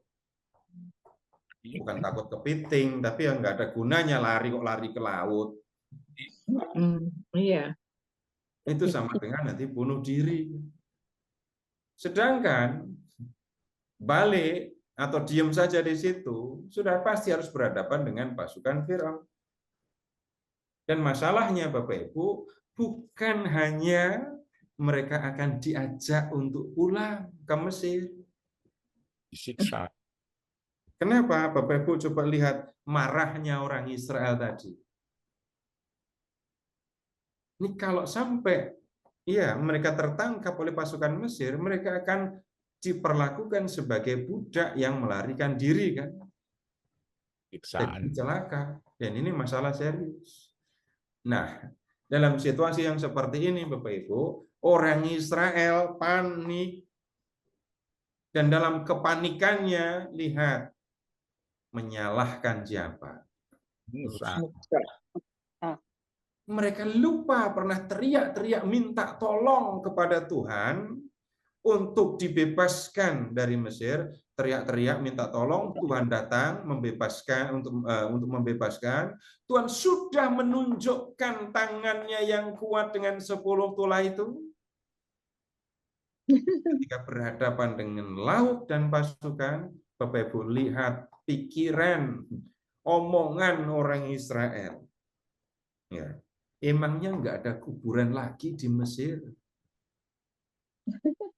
Bukan takut kepiting, tapi yang nggak ada gunanya lari ke laut. Iya. Itu sama dengan nanti bunuh diri. Sedangkan balik atau diam saja di situ, sudah pasti harus berhadapan dengan pasukan Firaun. Dan masalahnya Bapak Ibu, bukan hanya mereka akan diajak untuk pulang ke Mesir. Disiksa. Kenapa? Bapak Ibu coba lihat marahnya orang Israel tadi. Ini kalau sampai mereka tertangkap oleh pasukan Mesir, mereka akan diperlakukan sebagai budak yang melarikan diri kan. Jadi celaka. Dan ini masalah serius. Nah, dalam situasi yang seperti ini Bapak Ibu, orang Israel panik. Dan dalam kepanikannya, lihat, menyalahkan siapa? Musa. Mereka lupa pernah teriak-teriak minta tolong kepada Tuhan untuk dibebaskan dari Mesir, teriak-teriak minta tolong, Tuhan datang membebaskan untuk membebaskan. Tuhan sudah menunjukkan tangannya yang kuat dengan 10 tulah itu. Ketika berhadapan dengan laut dan pasukan, Bapak Ibu lihat pikiran, omongan orang Israel. Ya, emangnya nggak ada kuburan lagi di Mesir?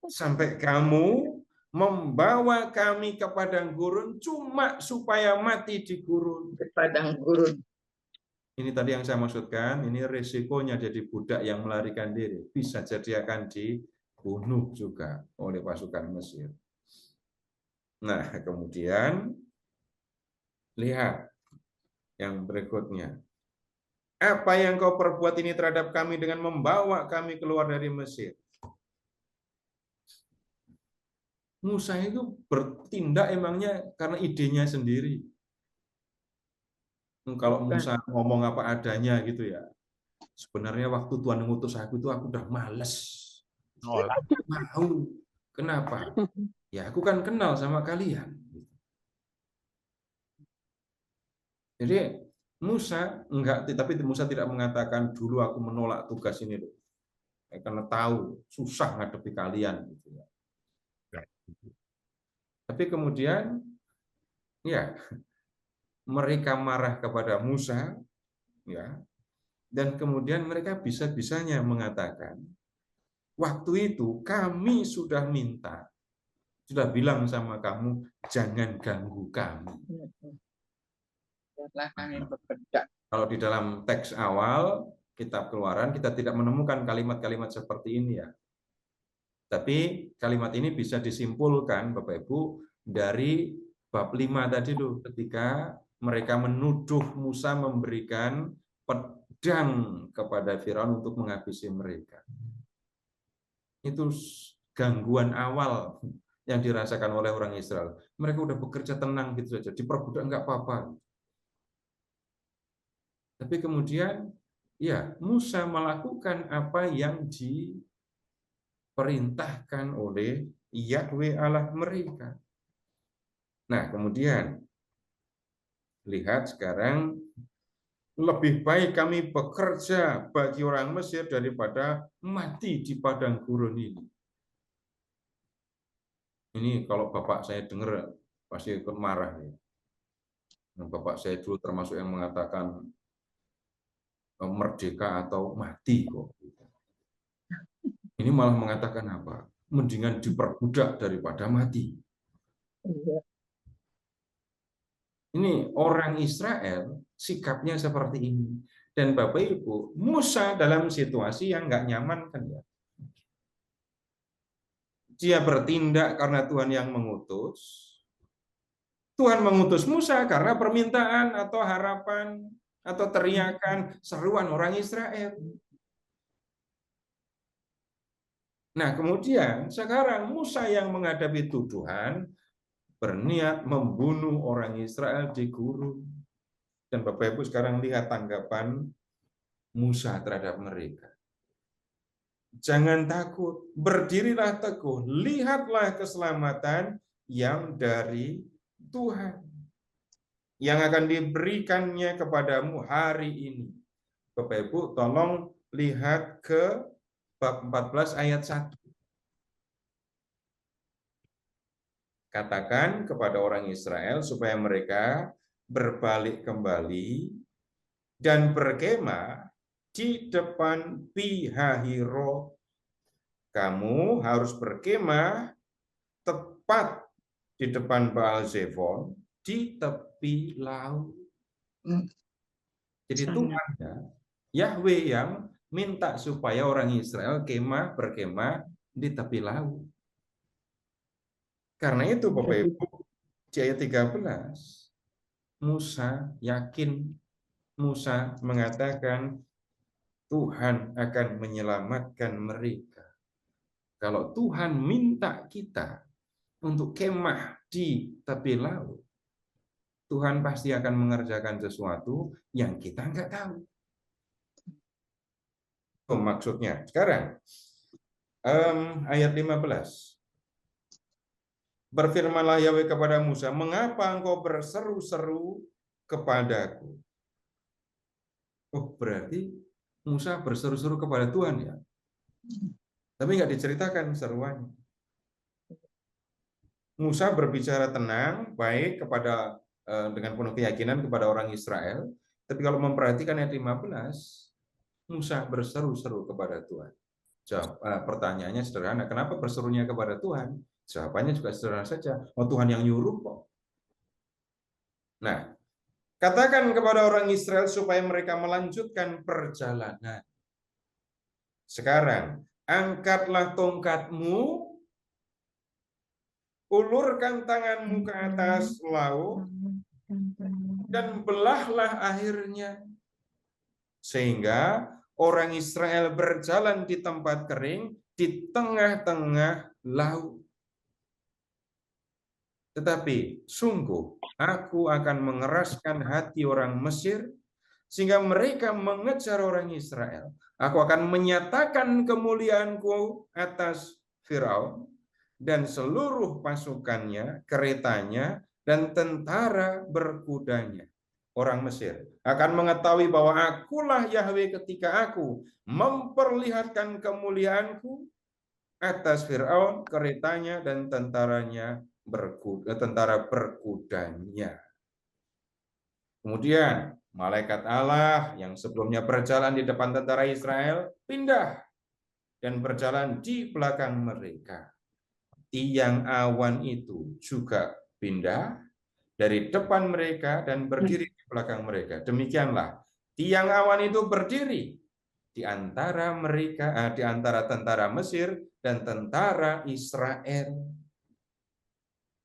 Sampai kamu membawa kami ke padang gurun cuma supaya mati di gurun. Padang gurun. Ini tadi yang saya maksudkan, ini resikonya jadi budak yang melarikan diri. Bisa jadi akan dibunuh juga oleh pasukan Mesir. Nah, kemudian lihat yang berikutnya. Apa yang kau perbuat ini terhadap kami dengan membawa kami keluar dari Mesir? Musa itu bertindak emangnya karena idenya sendiri. Kalau Musa ngomong apa adanya gitu ya. Sebenarnya waktu Tuhan mengutus aku itu aku udah males. Mau. Kenapa? Ya aku kan kenal sama kalian. Jadi Musa enggak, tapi Musa tidak mengatakan dulu aku menolak tugas ini loh. Karena tahu susah ngadepi kalian gitu ya. Tapi kemudian ya mereka marah kepada Musa ya. Dan kemudian mereka bisa-bisanya mengatakan waktu itu kami sudah minta, sudah bilang sama kamu jangan ganggu kami. Kalau di dalam teks awal kitab Keluaran kita tidak menemukan kalimat-kalimat seperti ini ya. Tapi kalimat ini bisa disimpulkan Bapak Ibu dari bab 5 tadi loh, ketika mereka menuduh Musa memberikan pedang kepada Firaun untuk menghabisi mereka. Itu gangguan awal yang dirasakan oleh orang Israel. Mereka udah bekerja tenang gitu saja, diperbudak nggak apa-apa. Tapi kemudian ya Musa melakukan apa yang diperintahkan oleh Yahweh Allah mereka. Nah, kemudian lihat sekarang lebih baik kami bekerja bagi orang Mesir daripada mati di padang gurun ini. Ini kalau bapak saya dengar pasti ikut marah ya. Bapak saya dulu termasuk yang mengatakan merdeka atau mati kok. Ini malah mengatakan apa? Mendingan diperbudak daripada mati. Ini orang Israel sikapnya seperti ini. Dan Bapak Ibu, Musa dalam situasi yang nggak nyaman kan ya. Dia bertindak karena Tuhan yang mengutus. Tuhan mengutus Musa karena permintaan atau harapan atau teriakan seruan orang Israel. Nah, kemudian sekarang Musa yang menghadapi tuduhan berniat membunuh orang Israel di gurun. Dan Bapak Ibu sekarang lihat tanggapan Musa terhadap mereka. Jangan takut, berdirilah teguh, lihatlah keselamatan yang dari Tuhan yang akan diberikannya kepadamu hari ini. Bapak Ibu, tolong lihat ke bab 14 ayat 1. katakan kepada orang Israel supaya mereka berbalik kembali dan berkemah di depan Pi-hahirot. Kamu harus berkemah tepat di depan Baal-Zefon di tepi laut. Jadi Tuhan ya, Yahweh yang minta supaya orang Israel berkemah di tepi laut. Karena itu Bapak Ibu, di ayat 13, Musa mengatakan Tuhan akan menyelamatkan mereka. Kalau Tuhan minta kita untuk kemah di tepi laut, Tuhan pasti akan mengerjakan sesuatu yang kita nggak tahu. Maksudnya, sekarang ayat 15. Berfirmanlah Yahweh kepada Musa, mengapa engkau berseru-seru kepadaku? Oh, berarti Musa berseru-seru kepada Tuhan ya? Tapi nggak diceritakan seruannya. Musa berbicara tenang, baik kepada dengan penuh keyakinan kepada orang Israel. Tapi kalau memperhatikan ayat 15, Musa berseru-seru kepada Tuhan. Pertanyaannya sederhana, kenapa berserunya kepada Tuhan? Jawabannya juga sederhana saja. Oh, Tuhan yang nyuruh kok. Nah, katakan kepada orang Israel supaya mereka melanjutkan perjalanan. Sekarang, angkatlah tongkatmu, ulurkan tanganmu ke atas laut, dan belahlah airnya. Sehingga orang Israel berjalan di tempat kering, di tengah-tengah laut. Tetapi sungguh aku akan mengeraskan hati orang Mesir sehingga mereka mengejar orang Israel. Aku akan menyatakan kemuliaanku atas Firaun dan seluruh pasukannya, keretanya, dan tentara berkudanya. Orang Mesir akan mengetahui bahwa akulah Yahweh ketika aku memperlihatkan kemuliaanku atas Firaun, keretanya, dan tentara berkudanya. Kemudian malaikat Allah yang sebelumnya berjalan di depan tentara Israel pindah dan berjalan di belakang mereka. Tiang awan itu juga pindah dari depan mereka dan berdiri di belakang mereka. Demikianlah tiang awan itu berdiri di antara mereka, di antara tentara Mesir dan tentara Israel.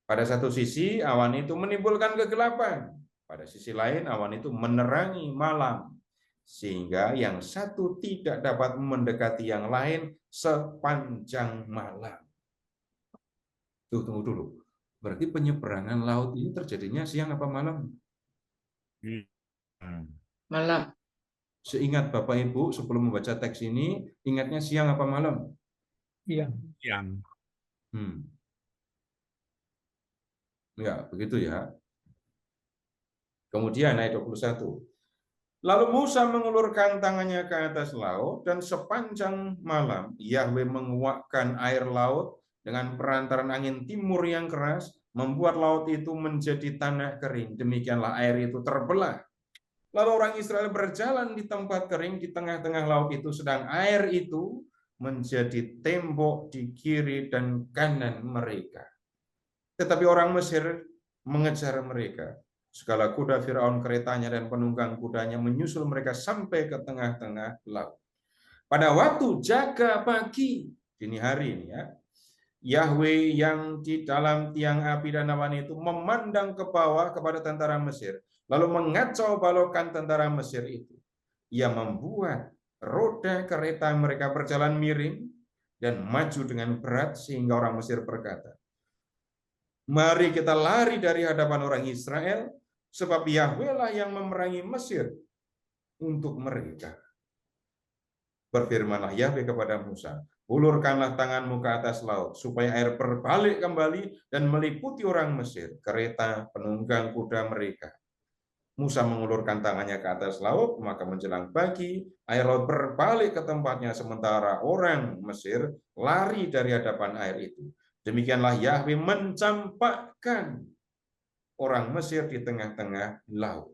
Pada satu sisi awan itu menimbulkan kegelapan, pada sisi lain awan itu menerangi malam, sehingga yang satu tidak dapat mendekati yang lain sepanjang malam. Tunggu dulu. Berarti penyeberangan laut ini terjadinya siang apa malam? Malam. Seingat Bapak Ibu sebelum membaca teks ini, ingatnya siang apa malam? Siang. Ya, begitu ya. Kemudian ayat 21. Lalu Musa mengulurkan tangannya ke atas laut dan sepanjang malam Yahweh menguakkan air laut dengan perantaran angin timur yang keras, membuat laut itu menjadi tanah kering. Demikianlah air itu terbelah. Lalu orang Israel berjalan di tempat kering di tengah-tengah laut itu, sedang air itu menjadi tembok di kiri dan kanan mereka. Tetapi orang Mesir mengejar mereka. Segala kuda Firaun, keretanya, dan penunggang kudanya menyusul mereka sampai ke tengah-tengah laut. Pada waktu jaga pagi, dini hari ini ya, Yahweh yang di dalam tiang api dan awan itu memandang ke bawah kepada tentara Mesir, lalu mengacau balokkan tentara Mesir itu. Ia membuat roda kereta mereka berjalan miring dan maju dengan berat sehingga orang Mesir berkata, mari kita lari dari hadapan orang Israel, sebab Yahweh lah yang memerangi Mesir untuk mereka. Berfirmanlah Yahweh kepada Musa, ulurkanlah tanganmu ke atas laut, supaya air berbalik kembali dan meliputi orang Mesir, kereta, penunggang kuda mereka. Musa mengulurkan tangannya ke atas laut, maka menjelang pagi, air laut berbalik ke tempatnya, sementara orang Mesir lari dari hadapan air itu. Demikianlah Yahweh mencampakkan orang Mesir di tengah-tengah laut.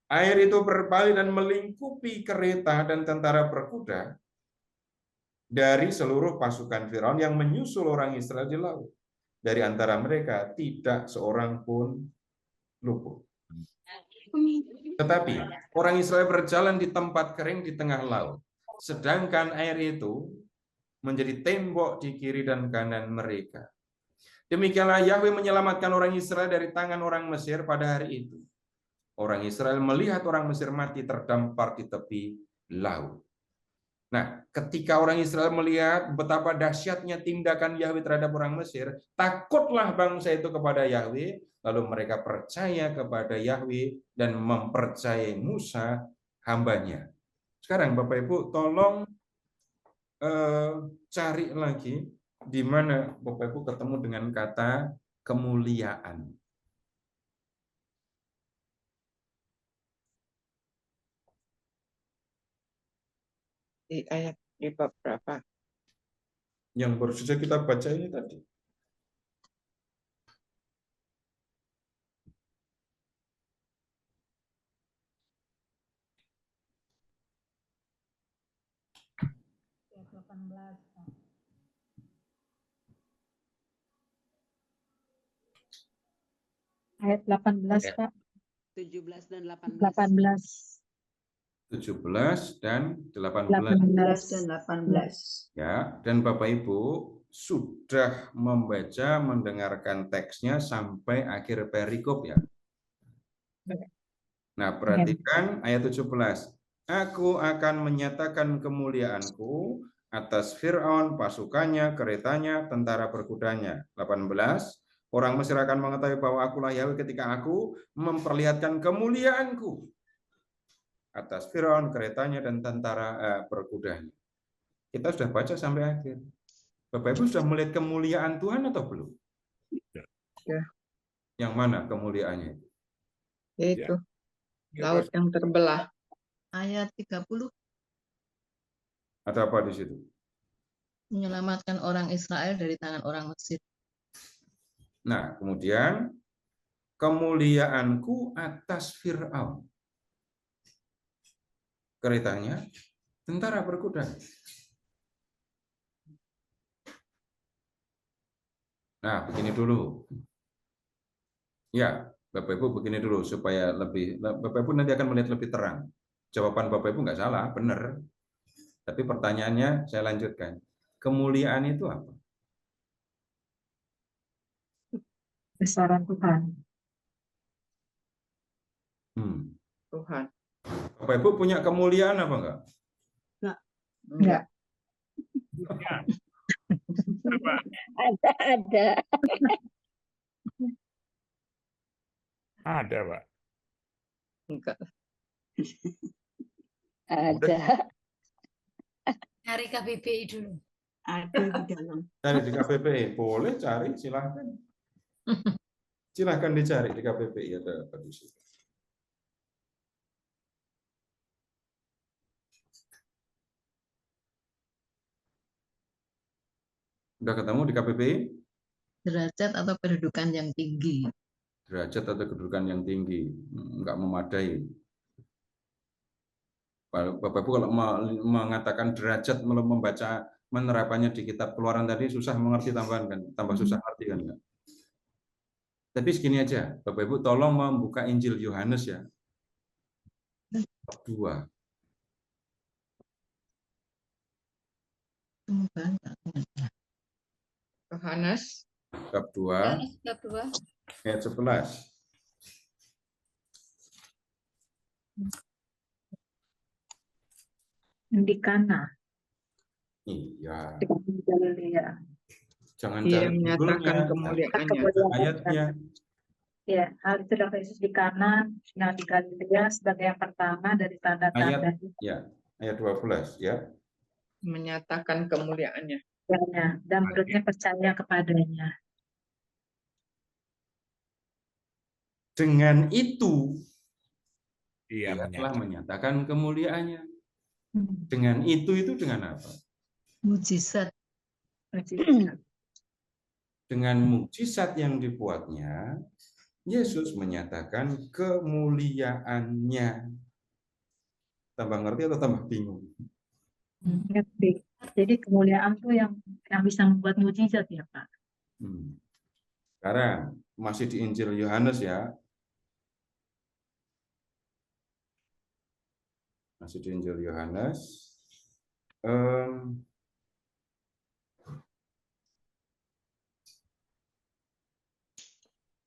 Air itu berpaling dan melingkupi kereta dan tentara berkuda dari seluruh pasukan Firaun yang menyusul orang Israel di laut. Dari antara mereka tidak seorang pun luput. Tetapi orang Israel berjalan di tempat kering di tengah laut, sedangkan air itu menjadi tembok di kiri dan kanan mereka. Demikianlah Yahweh menyelamatkan orang Israel dari tangan orang Mesir pada hari itu. Orang Israel melihat orang Mesir mati terdampar di tepi laut. Nah, ketika orang Israel melihat betapa dahsyatnya tindakan Yahweh terhadap orang Mesir, takutlah bangsa itu kepada Yahweh, lalu mereka percaya kepada Yahweh dan mempercayai Musa hambanya. Sekarang Bapak Ibu tolong cari lagi di mana Bapak Ibu ketemu dengan kata kemuliaan. Di ayat di bab berapa? Yang baru saja kita baca ini tadi. Ayat 18, Pak. 17 dan 18. 18. 17 dan 18. 18 dan 18. Ya, dan Bapak Ibu sudah membaca, mendengarkan teksnya sampai akhir perikop ya. Nah, perhatikan ayat 17. Aku akan menyatakan kemuliaanku atas Fir'aun, pasukannya, keretanya, tentara berkudanya. 18. Orang Mesir akan mengetahui bahwa akulah Yahweh ketika aku memperlihatkan kemuliaanku atas Fir'aun, keretanya, dan tentara berkudanya. Kita sudah baca sampai akhir. Bapak Ibu sudah melihat kemuliaan Tuhan atau belum? Ya. Yang mana kemuliaannya? Itu laut yang terbelah. Ayat 30 Ada apa di situ? menyelamatkan orang Israel dari tangan orang Mesir. Nah, kemudian kemuliaanku atas Fir'aun, keretanya, tentara berkuda. Nah, begini dulu. Ya, Bapak Ibu begini dulu supaya lebih, Bapak Ibu nanti akan melihat lebih terang. Jawaban Bapak Ibu nggak salah, benar. Tapi pertanyaannya saya lanjutkan. Kemuliaan itu apa? Besaran Tuhan. Tuhan. Bapak Ibu punya kemuliaan apa enggak? Enggak. Ada. Ada, Pak. Enggak. Ada. Cari KBBI dulu. Ada di dalam. Cari di KBBI. Boleh cari, silahkan. Silahkan dicari di KBBI ada apa di situ. Udah ketemu di KBBI? Derajat atau kedudukan yang tinggi. Derajat atau kedudukan yang tinggi. Enggak memadai. Bapak Ibu kalau mengatakan derajat, membaca menerapannya di kitab Keluaran tadi susah mengerti tambahan kan, tambah susah ngerti kan. Tapi segini aja, Bapak Ibu tolong membuka Injil Yohanes ya. 2. Yohanes Bab 2 ayat 11. Di Kana. Iya. Di Galilea. Jangan Dia cari menyatakan judulnya, kemuliaannya. ayatnya. Ya, hal itu dapat Yesus di Kana, yang di Galilea sebagai yang pertama dari tanda-tanda. Ayat 12 ya. Menyatakan kemuliaannya. Dan muridnya percaya kepadanya. Dengan itu Ia telah menyatakan kemuliaannya. Dengan itu dengan apa? Mujizat. Dengan mukjizat yang dibuatnya, Yesus menyatakan kemuliaannya. Tambah ngerti atau tambah bingung? Ngerti. Jadi kemuliaan tuh yang bisa membuat mujizat ya Pak. Sekarang masih di Injil Yohanes ya. Masih di Injil Yohanes.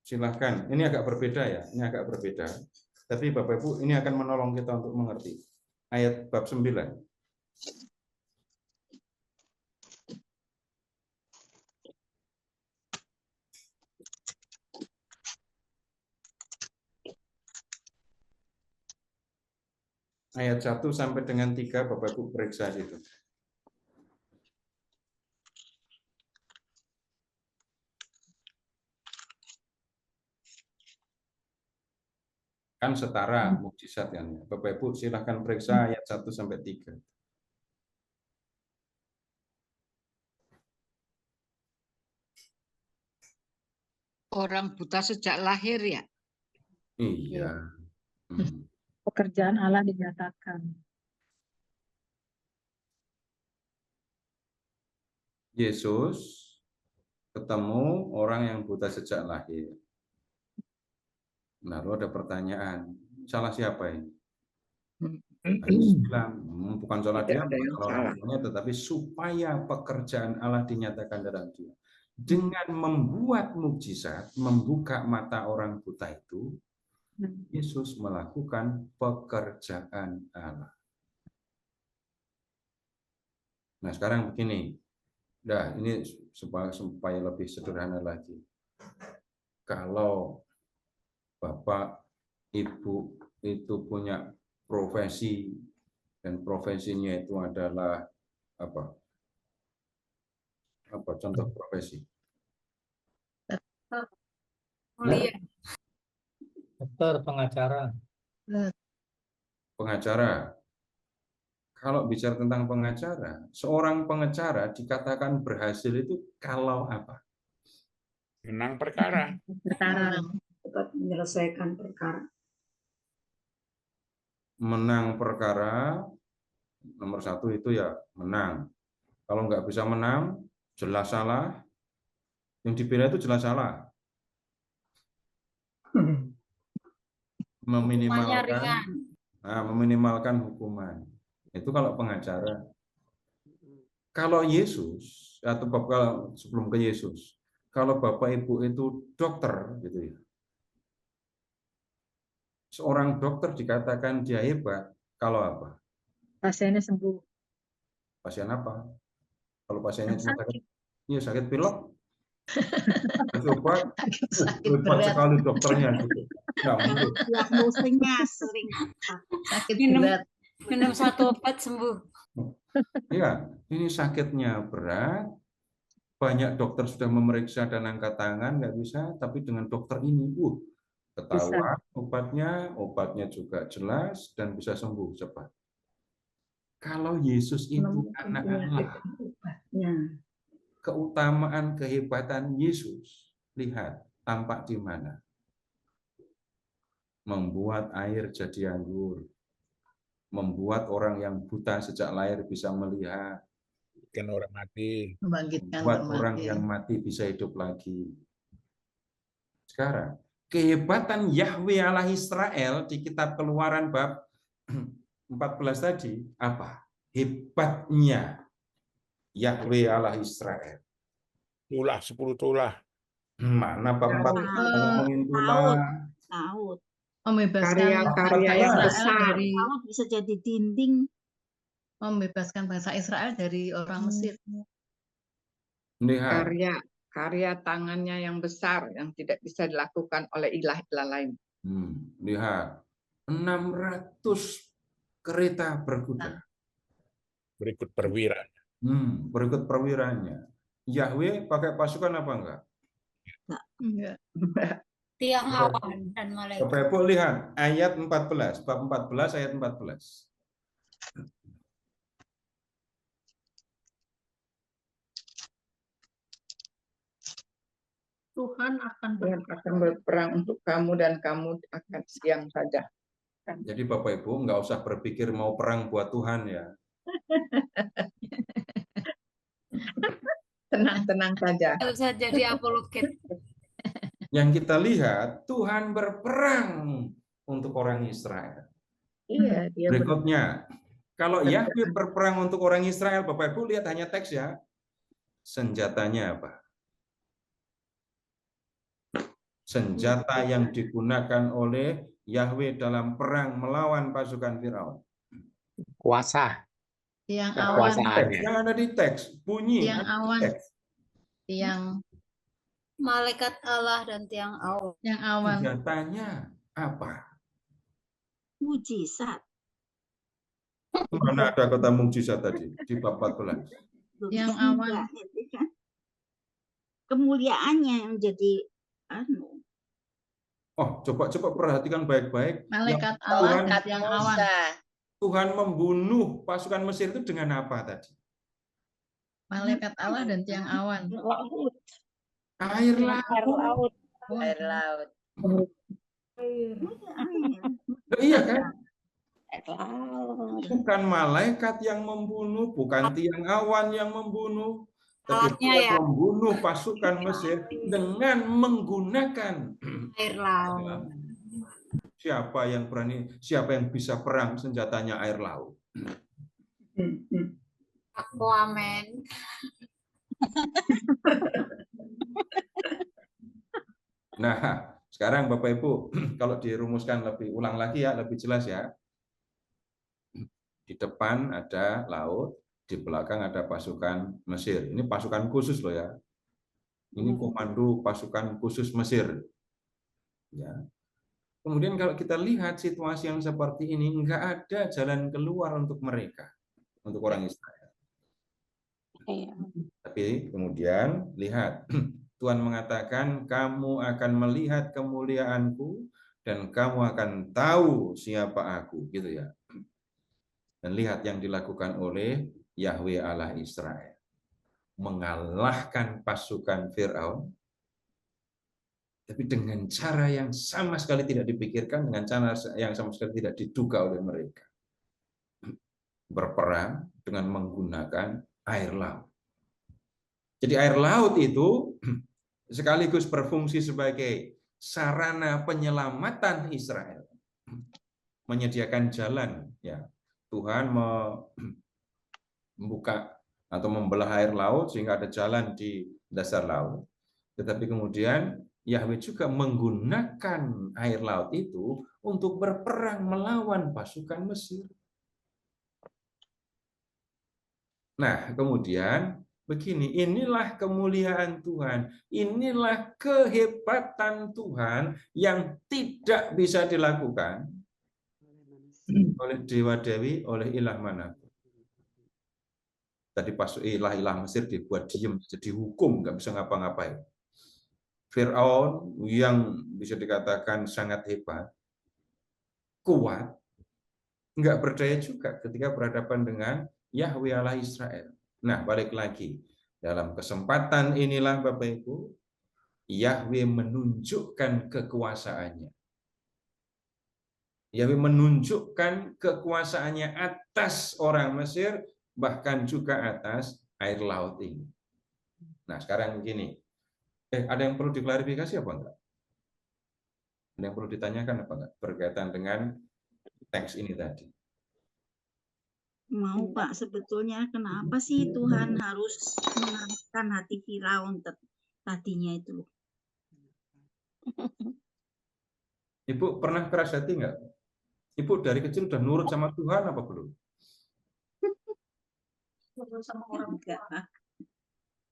Silahkan, ini agak berbeda ya, ini agak berbeda. Tapi Bapak Ibu ini akan menolong kita untuk mengerti. Ayat bab 9. Ayat 1 sampai dengan 3 Bapak Ibu periksa situ. Kan setara mukjizat kan. Bapak Ibu silahkan periksa ayat 1 sampai 3. Orang buta sejak lahir ya? Iya. Pekerjaan Allah dinyatakan. Yesus ketemu orang yang buta sejak lahir. Lalu ada pertanyaan, salah siapa ini? Yesus bilang, bukan salah dia, bukan salah orang tuanya, tetapi supaya pekerjaan Allah dinyatakan dalam dia. Dengan membuat mukjizat, membuka mata orang buta itu, Yesus melakukan pekerjaan Allah. Nah sekarang begini, ini supaya lebih sederhana lagi. Kalau Bapak, Ibu itu punya profesi dan profesinya itu adalah apa contoh profesi? Dokter, pengacara. Pengacara. Kalau bicara tentang pengacara, seorang pengacara dikatakan berhasil itu kalau apa? Menang perkara. Dapat menyelesaikan perkara. Menang perkara, nomor 1 itu ya menang. Kalau nggak bisa menang, jelas salah. Yang dibela itu jelas salah. Meminimalkan hukuman. Itu kalau pengacara. Kalau Yesus atau Bapak sebelum ke Yesus, kalau Bapak Ibu itu dokter gitu ya. Seorang dokter dikatakan dia hebat kalau apa? Pasiennya sembuh. Pasien apa? Kalau pasiennya cuma sakit, iya sakit pilek. Coba hebat sekali dokternya gitu. Nggak mungkin. Diagnosenya sering Sakit berat. Minum 1 obat sembuh. Iya, ini sakitnya berat. Banyak dokter sudah memeriksa dan angkat tangan, nggak bisa. Tapi dengan dokter ini, ketahuan obatnya juga jelas dan bisa sembuh cepat. Kalau Yesus itu anak Allah, keutamaan kehebatan Yesus, lihat tampak di mana? Membuat air jadi anggur, membuat orang yang buta sejak lahir bisa melihat, Orang mati. membuat orang yang mati bisa hidup lagi. Sekarang, kehebatan Yahweh Allah Israel di kitab Keluaran bab 14 tadi, apa? Hebatnya Yahweh Allah Israel. 10 tulah. Mana bab 4 ngomongin tulah? Laut. Membebaskan karya yang besar dari bisa jadi dinding. Membebaskan bangsa Israel dari orang Mesir. Lihat. Karya tangannya yang besar yang tidak bisa dilakukan oleh ilah-ilah lain. Lihat, 600 kereta berkuda. Berikut perwiranya. Berikut perwiranya. Yahweh pakai pasukan apa enggak? Enggak. Tiang awan dan malaikat. Bapak Ibu lihat ayat 14, bab 14 ayat 14. Tuhan akan Tuhan akan berperang untuk kamu dan kamu akan diam saja. Jadi Bapak Ibu nggak usah berpikir mau perang buat Tuhan ya. Tenang-tenang saja. Nggak usah jadi apologet. Yang kita lihat Tuhan berperang untuk orang Israel. Iya, dia Berikutnya, kalau Yahweh berperang untuk orang Israel, Bapak Ibu lihat hanya teks ya. Senjatanya apa? Senjata yang digunakan oleh Yahweh dalam perang melawan pasukan Firaun. Kuasa. Tiang awan. Kekuasaannya. Yang ada di teks, bunyi. Tiang ada di awan. teks. Tiang Malaikat Allah dan tiang awan. Tiang awan. Senjatanya apa? Mujizat. Mana ada kata mujizat tadi di bab 14? Tiang Ya, awan. enggak, itu kan kemuliaannya yang jadi anu. Oh, coba perhatikan baik-baik. Malaikat Yang Allah Tuhan, dan tiang awan. Tuhan membunuh pasukan Mesir itu dengan apa tadi? Malaikat Allah dan tiang awan. Air laut. Air laut. Loh, iya kan? Bukan malaikat yang membunuh, bukan tiang awan yang membunuh, tapi Alatnya Tuhan ya. membunuh pasukan Mesir dengan menggunakan Air laut. siapa yang berani, siapa yang bisa perang senjatanya air laut. Aquaman. Nah, sekarang Bapak Ibu, kalau dirumuskan lebih ulang lagi ya, lebih jelas ya. Di depan ada laut, di belakang ada pasukan Mesir. Ini pasukan khusus loh ya. Ini komando pasukan khusus Mesir. Ya. Kemudian kalau kita lihat situasi yang seperti ini, nggak ada jalan keluar untuk mereka, untuk orang Israel. Tapi kemudian lihat, Tuhan mengatakan, kamu akan melihat kemuliaanku dan kamu akan tahu siapa aku, gitu ya. Dan lihat yang dilakukan oleh Yahweh Allah Israel. Mengalahkan pasukan Firaun, tapi dengan cara yang sama sekali tidak dipikirkan, dengan cara yang sama sekali tidak diduga oleh mereka. Berperang dengan menggunakan air laut. Jadi air laut itu sekaligus berfungsi sebagai sarana penyelamatan Israel. Menyediakan jalan, ya. Tuhan membuka atau membelah air laut sehingga ada jalan di dasar laut. Tetapi kemudian Yahweh juga menggunakan air laut itu untuk berperang melawan pasukan Mesir. Nah, kemudian begini, inilah kemuliaan Tuhan, inilah kehebatan Tuhan yang tidak bisa dilakukan oleh dewa-dewi, oleh ilah manapun. Tadi pas ilah-ilah Mesir dibuat diem, jadi hukum, nggak bisa ngapa-ngapain. Firaun yang bisa dikatakan sangat hebat, kuat, nggak berdaya juga ketika berhadapan dengan Yahweh Allah Israel. Nah, balik lagi. Dalam kesempatan inilah Bapak Ibu, Yahweh menunjukkan kekuasaannya. Yahweh menunjukkan kekuasaannya atas orang Mesir, bahkan juga atas air laut ini. Nah, sekarang begini. Ada yang perlu diklarifikasi apa enggak? Ada yang perlu ditanyakan apa enggak berkaitan dengan teks ini tadi? Mau Pak, sebetulnya kenapa sih Tuhan harus mengarahkan hati Firaun tadinya itu? Ibu pernah keras hati enggak? Ibu dari kecil udah nurut sama Tuhan apa belum? sama orang Enggak, Pak.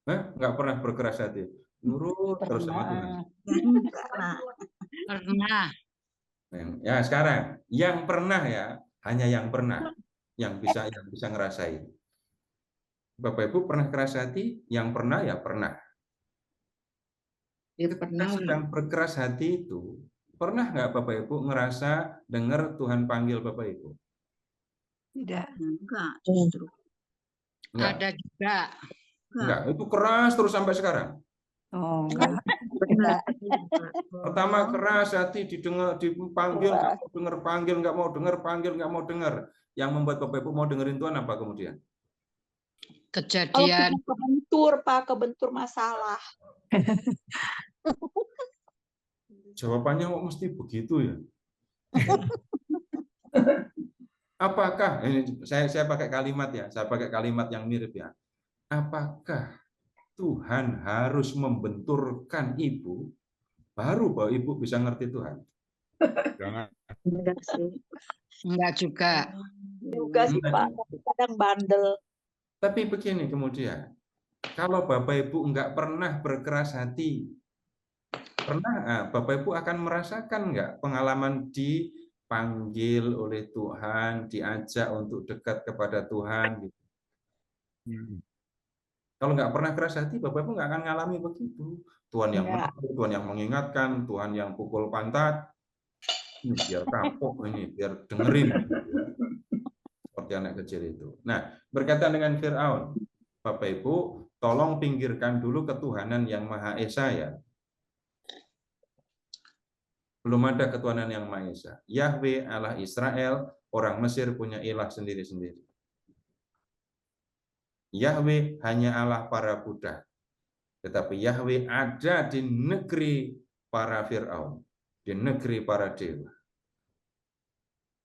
Enggak pernah berkeras hati. Nurut terus sama Tuhan. Enggak, Pak. Pernah. Ya, sekarang yang pernah ya, hanya yang pernah yang bisa ngerasain. Bapak Ibu pernah keras hati? Yang pernah ya pernah. Ya, pernah. Sedang berkeras hati itu, pernah nggak Bapak Ibu ngerasa dengar Tuhan panggil Bapak Ibu? Tidak. Enggak, justru. Enggak. Ada juga. Enggak, itu keras terus sampai sekarang. Oh, enggak. Benar. Pertama keras hati, didengar, dipanggil, nggak mau dengar, panggil, nggak mau dengar, panggil, nggak mau dengar. Yang membuat Bapak Ibu mau dengerin Tuhan apa kemudian? Kejadian Kebentur, Pak, kebentur masalah. Jawabannya kok mesti begitu ya? Apakah ini saya pakai kalimat ya, saya pakai kalimat yang mirip ya. Apakah Tuhan harus membenturkan ibu baru bahwa ibu bisa ngerti Tuhan? Jangan. Enggak sih. enggak juga. Juga sih, Pak. Tapi kadang bandel. Tapi begini kemudian, kalau Bapak Ibu nggak pernah berkeras hati, pernah Bapak Ibu akan merasakan nggak pengalaman dipanggil oleh Tuhan, diajak untuk dekat kepada Tuhan? Gitu. Kalau nggak pernah keras hati, Bapak Ibu nggak akan ngalami begitu. Tuhan yang menegur, Tuhan yang mengingatkan, Tuhan yang pukul pantat, ini biar kapok ini, biar dengerin. Seperti anak kecil itu. Nah, berkaitan dengan Firaun, Bapak Ibu, tolong pinggirkan dulu ketuhanan yang Maha Esa ya. Belum ada ketuhanan yang Maha Esa. Yahweh Allah Israel, orang Mesir punya ilah sendiri-sendiri. Yahweh hanya Allah para budak. Tetapi Yahweh ada di negeri para Firaun, di negeri para dewa.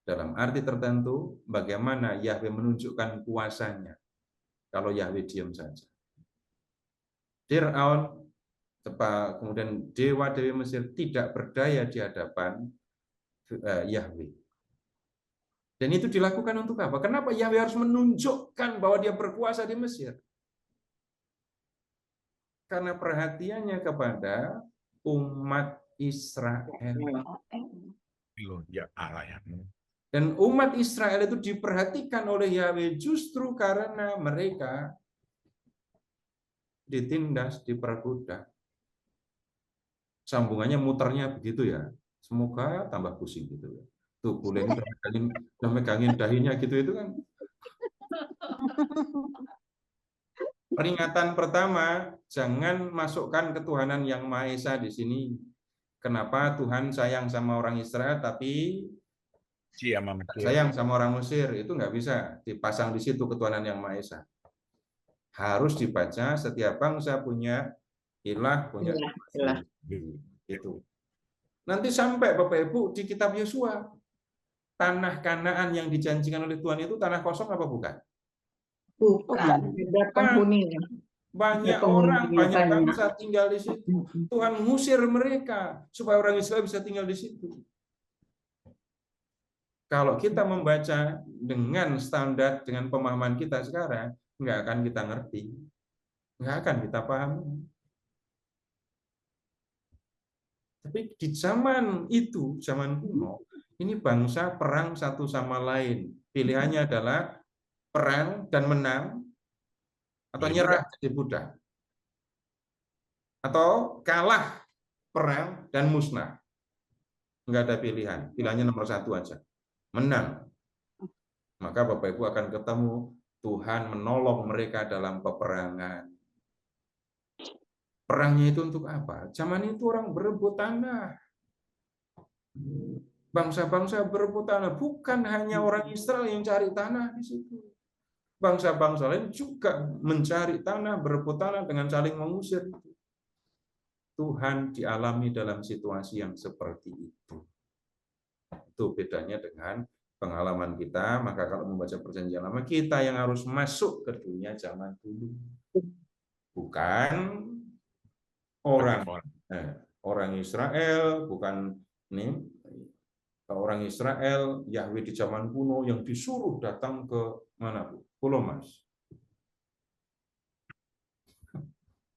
Dalam arti tertentu, bagaimana Yahweh menunjukkan kuasanya kalau Yahweh diam saja. Firaun, kemudian dewa-dewi Mesir tidak berdaya di hadapan Yahweh. Dan itu dilakukan untuk apa? Kenapa Yahweh harus menunjukkan bahwa dia berkuasa di Mesir? Karena perhatiannya kepada umat Israel. Ya Allah ya. Dan umat Israel itu diperhatikan oleh Yahweh justru karena mereka ditindas, diperbudak. Sambungannya muternya begitu ya. Semoga tambah pusing gitu ya. Tuh boleh megangin dahinya gitu itu kan. Peringatan pertama, jangan masukkan ketuhanan yang Maha Esa di sini. Kenapa Tuhan sayang sama orang Israel tapi sayang sama orang Mesir? Itu nggak bisa dipasang di situ ketuhanan yang Maha Esa. Harus dibaca setiap bangsa punya ilah, punya ilah. Itu. Nanti sampai Bapak Ibu di kitab Yosua, tanah Kanaan yang dijanjikan oleh Tuhan itu tanah kosong apa bukan? Bukan, ada penghuninya. Banyak orang, banyak bangsa tinggal di situ. Tuhan mengusir mereka supaya orang Israel bisa tinggal di situ. Kalau kita membaca dengan standar, dengan pemahaman kita sekarang, nggak akan kita ngerti, nggak akan kita pahami. Tapi di zaman itu, zaman kuno, ini bangsa perang satu sama lain. Pilihannya adalah perang dan menang, atau nyerah jadi budak. Atau kalah perang dan musnah. Nggak ada pilihan. Pilihannya nomor satu aja. Menang. Maka Bapak Ibu akan ketemu Tuhan menolong mereka dalam peperangan. Perangnya itu untuk apa? Zaman itu orang berebut tanah. Bangsa-bangsa berebut tanah. Bukan hanya orang Israel yang cari tanah di situ. Bangsa-bangsa lain juga mencari tanah, berebut tanah dengan saling mengusir. Tuhan dialami dalam situasi yang seperti itu. Itu bedanya dengan pengalaman kita. Maka kalau membaca Perjanjian Lama, kita yang harus masuk ke dunia zaman dulu. Bukan orang Israel, bukan orang Israel, Yahweh di zaman kuno yang disuruh datang ke mana, Bu? Pulau Mas.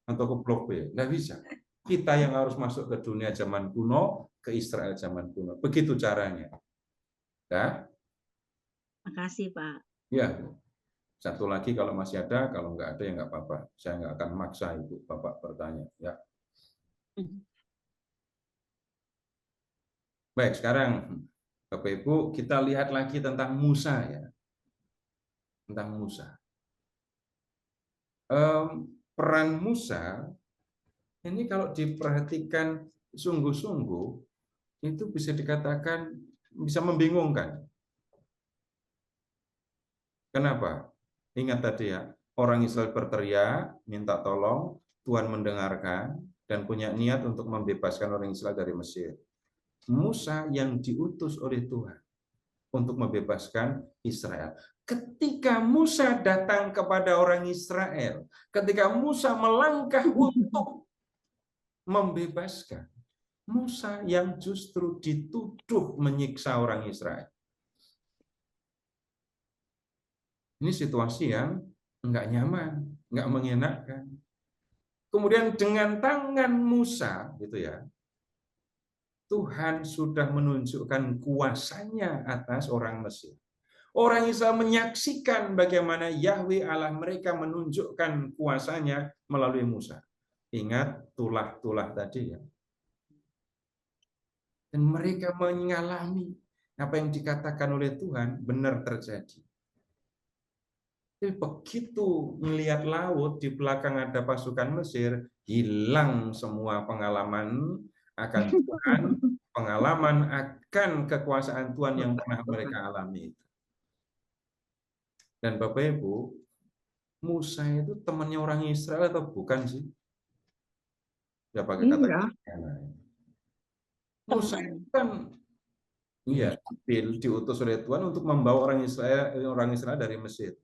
Atau ke Blok B. Nggak bisa. Kita yang harus masuk ke dunia zaman kuno, ke Israel zaman kuno. Begitu caranya. Ya? Makasih, Pak. Ya. Satu lagi kalau masih ada, kalau nggak ada ya nggak apa-apa. Saya nggak akan maksa Ibu Bapak bertanya. Ya. Baik, sekarang Bapak Ibu kita lihat lagi tentang Musa ya. Tentang Musa. Peran Musa Ini kalau diperhatikan sungguh-sungguh, itu bisa dikatakan bisa membingungkan. Kenapa? Ingat tadi ya, orang Israel berteriak, minta tolong, Tuhan mendengarkan, dan punya niat untuk membebaskan orang Israel dari Mesir. Musa yang diutus oleh Tuhan untuk membebaskan Israel. Ketika Musa datang kepada orang Israel, ketika Musa melangkah untuk membebaskan, Musa yang justru dituduh menyiksa orang Israel. Ini situasi yang enggak nyaman, enggak mengenakan. Kemudian dengan tangan Musa, gitu ya, Tuhan sudah menunjukkan kuasanya atas orang Mesir. Orang Israel menyaksikan bagaimana Yahweh Allah mereka menunjukkan kuasanya melalui Musa. Ingat tulah-tulah tadi ya. Dan mereka mengalami apa yang dikatakan oleh Tuhan benar terjadi. Tapi begitu melihat laut di belakang ada pasukan Mesir, hilang semua pengalaman akan Tuhan, pengalaman akan kekuasaan Tuhan yang pernah mereka alami. Dan Bapak Ibu, Musa itu temannya orang Israel atau bukan sih? Ya pakai kata Musa itu kan iya, diutus oleh Tuhan untuk membawa orang Israel dari Mesir.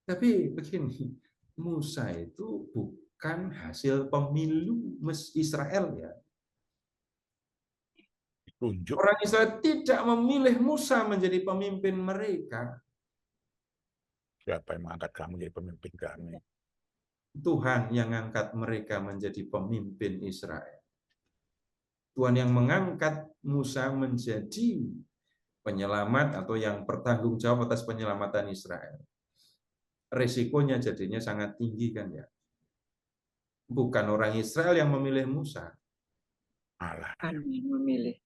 Tapi begini, Musa itu bukan hasil pemilu Israel ya. Orang Israel tidak memilih Musa menjadi pemimpin mereka. Siapa yang mengangkat kamu jadi pemimpin kami? Tuhan yang mengangkat mereka menjadi pemimpin Israel. Tuhan yang mengangkat Musa menjadi penyelamat atau yang bertanggung jawab atas penyelamatan Israel. Resikonya jadinya sangat tinggi kan ya. Bukan orang Israel yang memilih Musa. Allah yang memilih.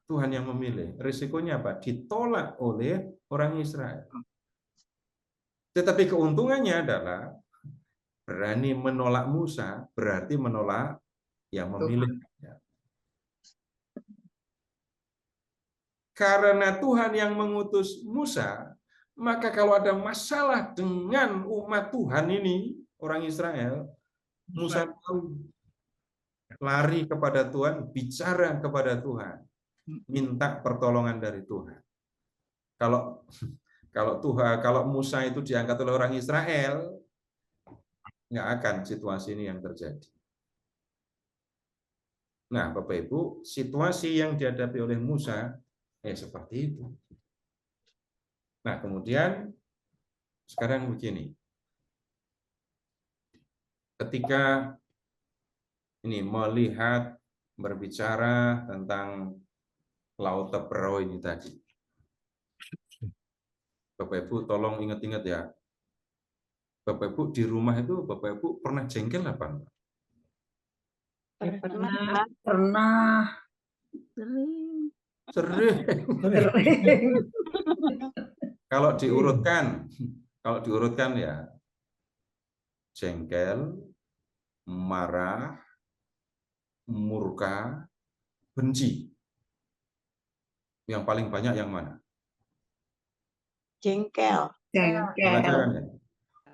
Tuhan yang memilih. Resikonya apa? Ditolak oleh orang Israel. Tetapi keuntungannya adalah berani menolak Musa berarti menolak yang memilih. Karena Tuhan yang mengutus Musa, maka kalau ada masalah dengan umat Tuhan ini, orang Israel, Musa tahu lari kepada Tuhan, bicara kepada Tuhan, minta pertolongan dari Tuhan. Kalau Musa itu diangkat oleh orang Israel, nggak akan situasi ini yang terjadi. Nah, Bapak Ibu, situasi yang dihadapi oleh Musa seperti itu. Nah, kemudian sekarang begini. Ketika ini melihat berbicara tentang laut Teberau ini tadi. Bapak Ibu tolong ingat-ingat ya. Bapak Ibu di rumah itu Bapak Ibu pernah jengkel apa enggak? Pernah. Sering. Kalau diurutkan ya, jengkel, marah, murka, benci. Yang paling banyak yang mana? Jengkel.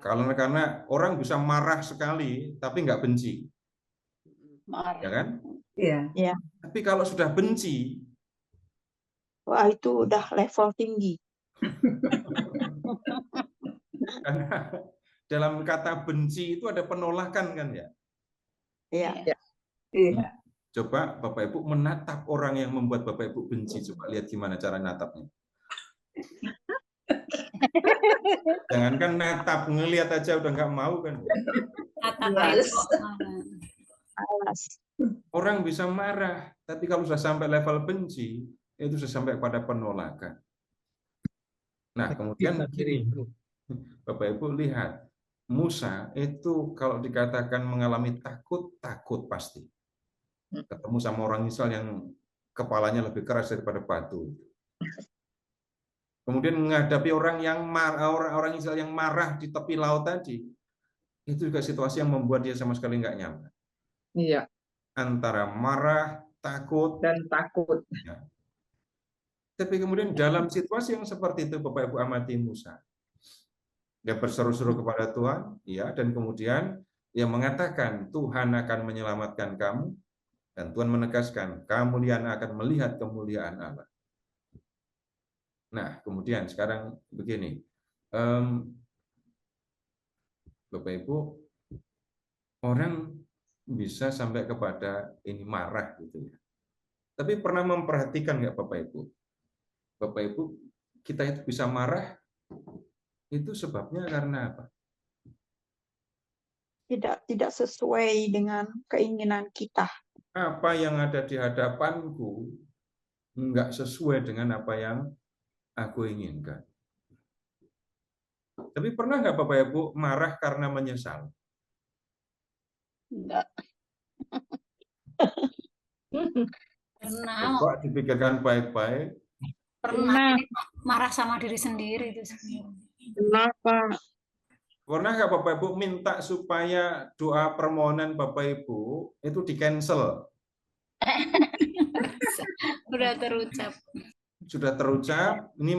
Karena orang bisa marah sekali, tapi nggak benci. Marah. Ya kan? Iya. Tapi kalau sudah benci, wah itu udah level tinggi. karena dalam kata benci itu ada penolakan kan ya? Iya. Coba Bapak Ibu menatap orang yang membuat Bapak Ibu benci. Coba lihat gimana cara natapnya. Jangankan natap, ngelihat aja udah nggak mau kan? Orang bisa marah, tapi kalau sudah sampai level benci, itu sudah sampai pada penolakan. Nah, kemudian Bapak Ibu lihat, Musa itu kalau dikatakan mengalami takut pasti. Ketemu sama orang Israel yang kepalanya lebih keras daripada batu. Kemudian menghadapi orang orang Israel yang marah di tepi laut tadi, itu juga situasi yang membuat dia sama sekali nggak nyaman. Iya. Antara marah, takut, dan takut. Ya. Tapi kemudian dalam situasi yang seperti itu, Bapak Ibu amati Musa. Dia berseru-seru kepada Tuhan, ya, dan kemudian dia mengatakan Tuhan akan menyelamatkan kamu, dan Tuhan menegaskan kemuliaan akan melihat kemuliaan Allah. Nah, kemudian sekarang begini, Bapak Ibu, orang bisa sampai kepada ini marah gitu ya. Tapi pernah memperhatikan nggak Bapak Ibu? Bapak Ibu, kita itu bisa marah itu sebabnya karena apa? Tidak sesuai dengan keinginan kita. Apa yang ada di hadapanku nggak sesuai dengan apa yang aku inginkan. Tapi pernah nggak Bapak Ibu marah karena menyesal? Enggak. Pernah, Coba dipikirkan baik-baik. pernah marah sama diri sendiri itu sebenarnya. Kenapa? Pernah nggak Bapak Ibu minta supaya doa permohonan Bapak Ibu itu di-cancel? Udah terucap. Sudah terucap, ini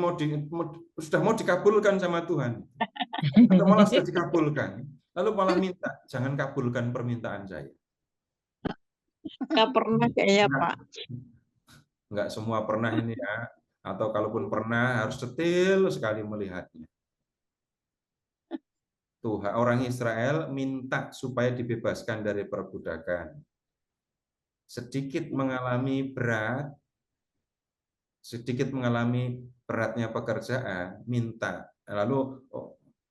sudah mau dikabulkan sama Tuhan. Atau malah sudah dikabulkan. Lalu malah minta, jangan kabulkan permintaan saya. Nggak pernah kayak Pak. Nggak semua pernah ini ya. Atau kalaupun pernah harus detail sekali melihatnya. Tuhan, orang Israel minta supaya dibebaskan dari perbudakan. Sedikit mengalami beratnya pekerjaan, minta. Lalu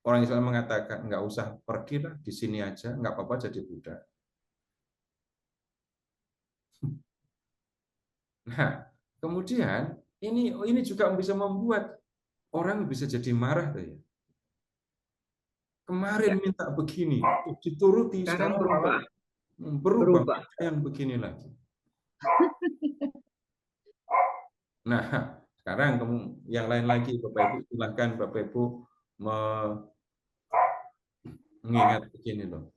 orang Israel mengatakan, nggak usah pergilah, di sini aja, nggak apa-apa jadi budak. Nah, kemudian ini juga bisa membuat orang bisa jadi marah tuh ya. Kemarin minta begini, dituruti, sekarang berubah yang begini lagi. Nah, sekarang yang lain lagi, Bapak Ibu, silahkan Bapak Ibu mengingat begini loh.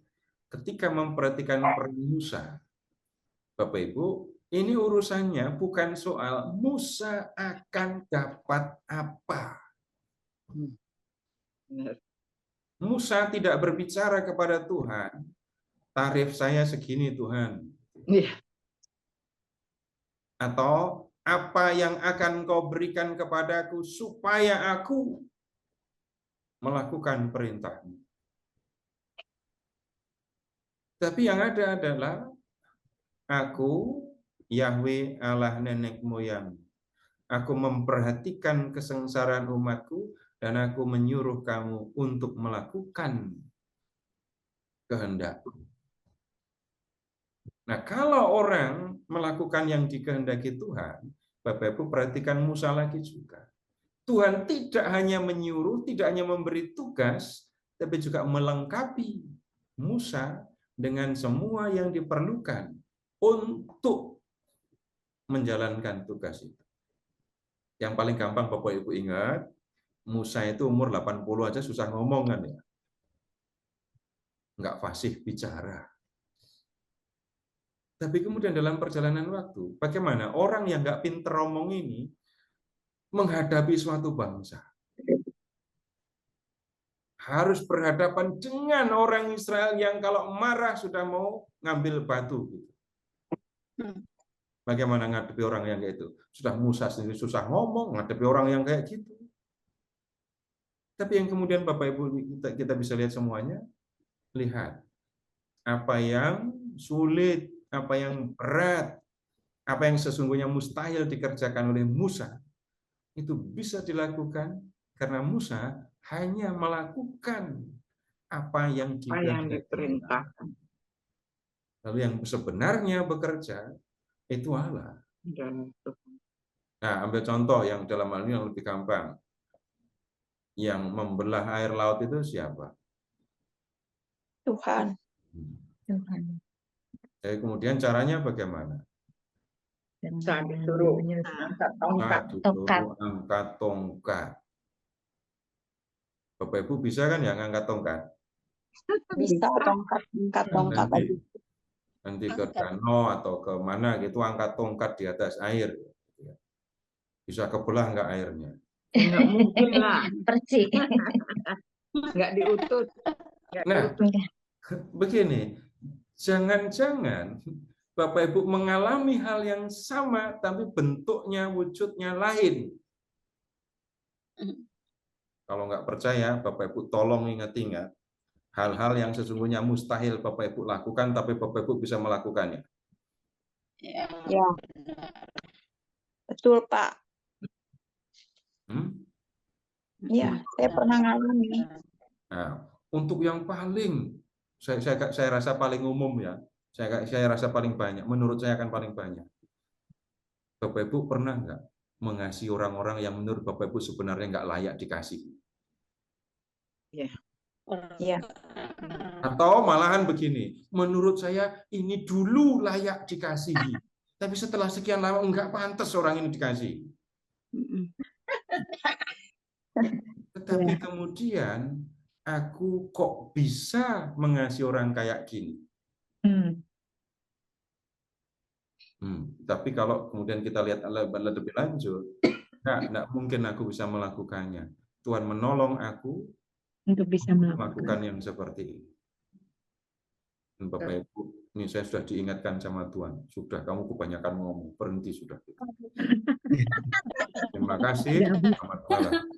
Ketika memperhatikan peran Musa, Bapak Ibu, ini urusannya bukan soal Musa akan dapat apa. Musa tidak berbicara kepada Tuhan, tarif saya segini Tuhan. Atau apa yang akan kau berikan kepadaku supaya aku melakukan perintahmu. Tapi yang ada adalah aku, Yahweh Allah nenek moyang. Aku memperhatikan kesengsaraan umatku dan aku menyuruh kamu untuk melakukan kehendakku. Nah, kalau orang melakukan yang dikehendaki Tuhan, Bapak Ibu perhatikan Musa lagi juga. Tuhan tidak hanya menyuruh, tidak hanya memberi tugas, tapi juga melengkapi Musa dengan semua yang diperlukan untuk menjalankan tugas itu. Yang paling gampang Bapak Ibu ingat, Musa itu umur 80 aja susah ngomong kan ya. Nggak fasih bicara. Tapi kemudian dalam perjalanan waktu, bagaimana orang yang nggak pinter ngomong ini menghadapi suatu bangsa? Harus berhadapan dengan orang Israel yang kalau marah sudah mau ngambil batu. Bagaimana ngadepi orang yang kayak itu? Sudah Musa sendiri susah ngomong, ngadepi orang yang kayak gitu. Tapi yang kemudian Bapak Ibu kita bisa lihat semuanya, lihat apa yang sulit, apa yang berat, apa yang sesungguhnya mustahil dikerjakan oleh Musa, itu bisa dilakukan karena Musa hanya melakukan apa yang diperintahkan. Lalu yang sebenarnya bekerja itu Allah. Nah, ambil contoh yang dalam hal ini yang lebih gampang. Yang membelah air laut itu siapa? Tuhan. Jadi kemudian caranya bagaimana? Disuruh angkat tongkat. Bapak Ibu bisa kan ya ngangkat tongkat? Bisa angkat tongkat aja. nanti ke danau atau ke mana gitu, angkat tongkat di atas air. Bisa kebelah nggak airnya? Nggak mungkin lah. Percik. Nggak diutut. Nah, begini, jangan-jangan Bapak Ibu mengalami hal yang sama, tapi bentuknya, wujudnya lain. Kalau nggak percaya, Bapak Ibu tolong ingat-ingat hal-hal yang sesungguhnya mustahil Bapak Ibu lakukan, tapi Bapak Ibu bisa melakukannya. Ya, betul Pak. Iya, saya pernah ngalami. Nah, untuk yang paling, saya rasa paling umum ya, saya rasa paling banyak, menurut saya akan paling banyak. Bapak Ibu pernah nggak mengasihi orang-orang yang menurut Bapak Ibu sebenarnya nggak layak dikasih? Iya. Atau malahan begini, menurut saya ini dulu layak dikasihi, tapi setelah sekian lama nggak pantas orang ini dikasih. Tetapi kemudian aku kok bisa mengasihi orang kayak gini? Tapi kalau kemudian kita lihat lebih lanjut, nggak mungkin aku bisa melakukannya. Tuhan menolong aku untuk bisa melakukan yang seperti ini. Dan Bapak Ibu, ini saya sudah diingatkan sama Tuhan. Sudah, kamu kebanyakan ngomong, berhenti sudah. Terima kasih. Selamat malam.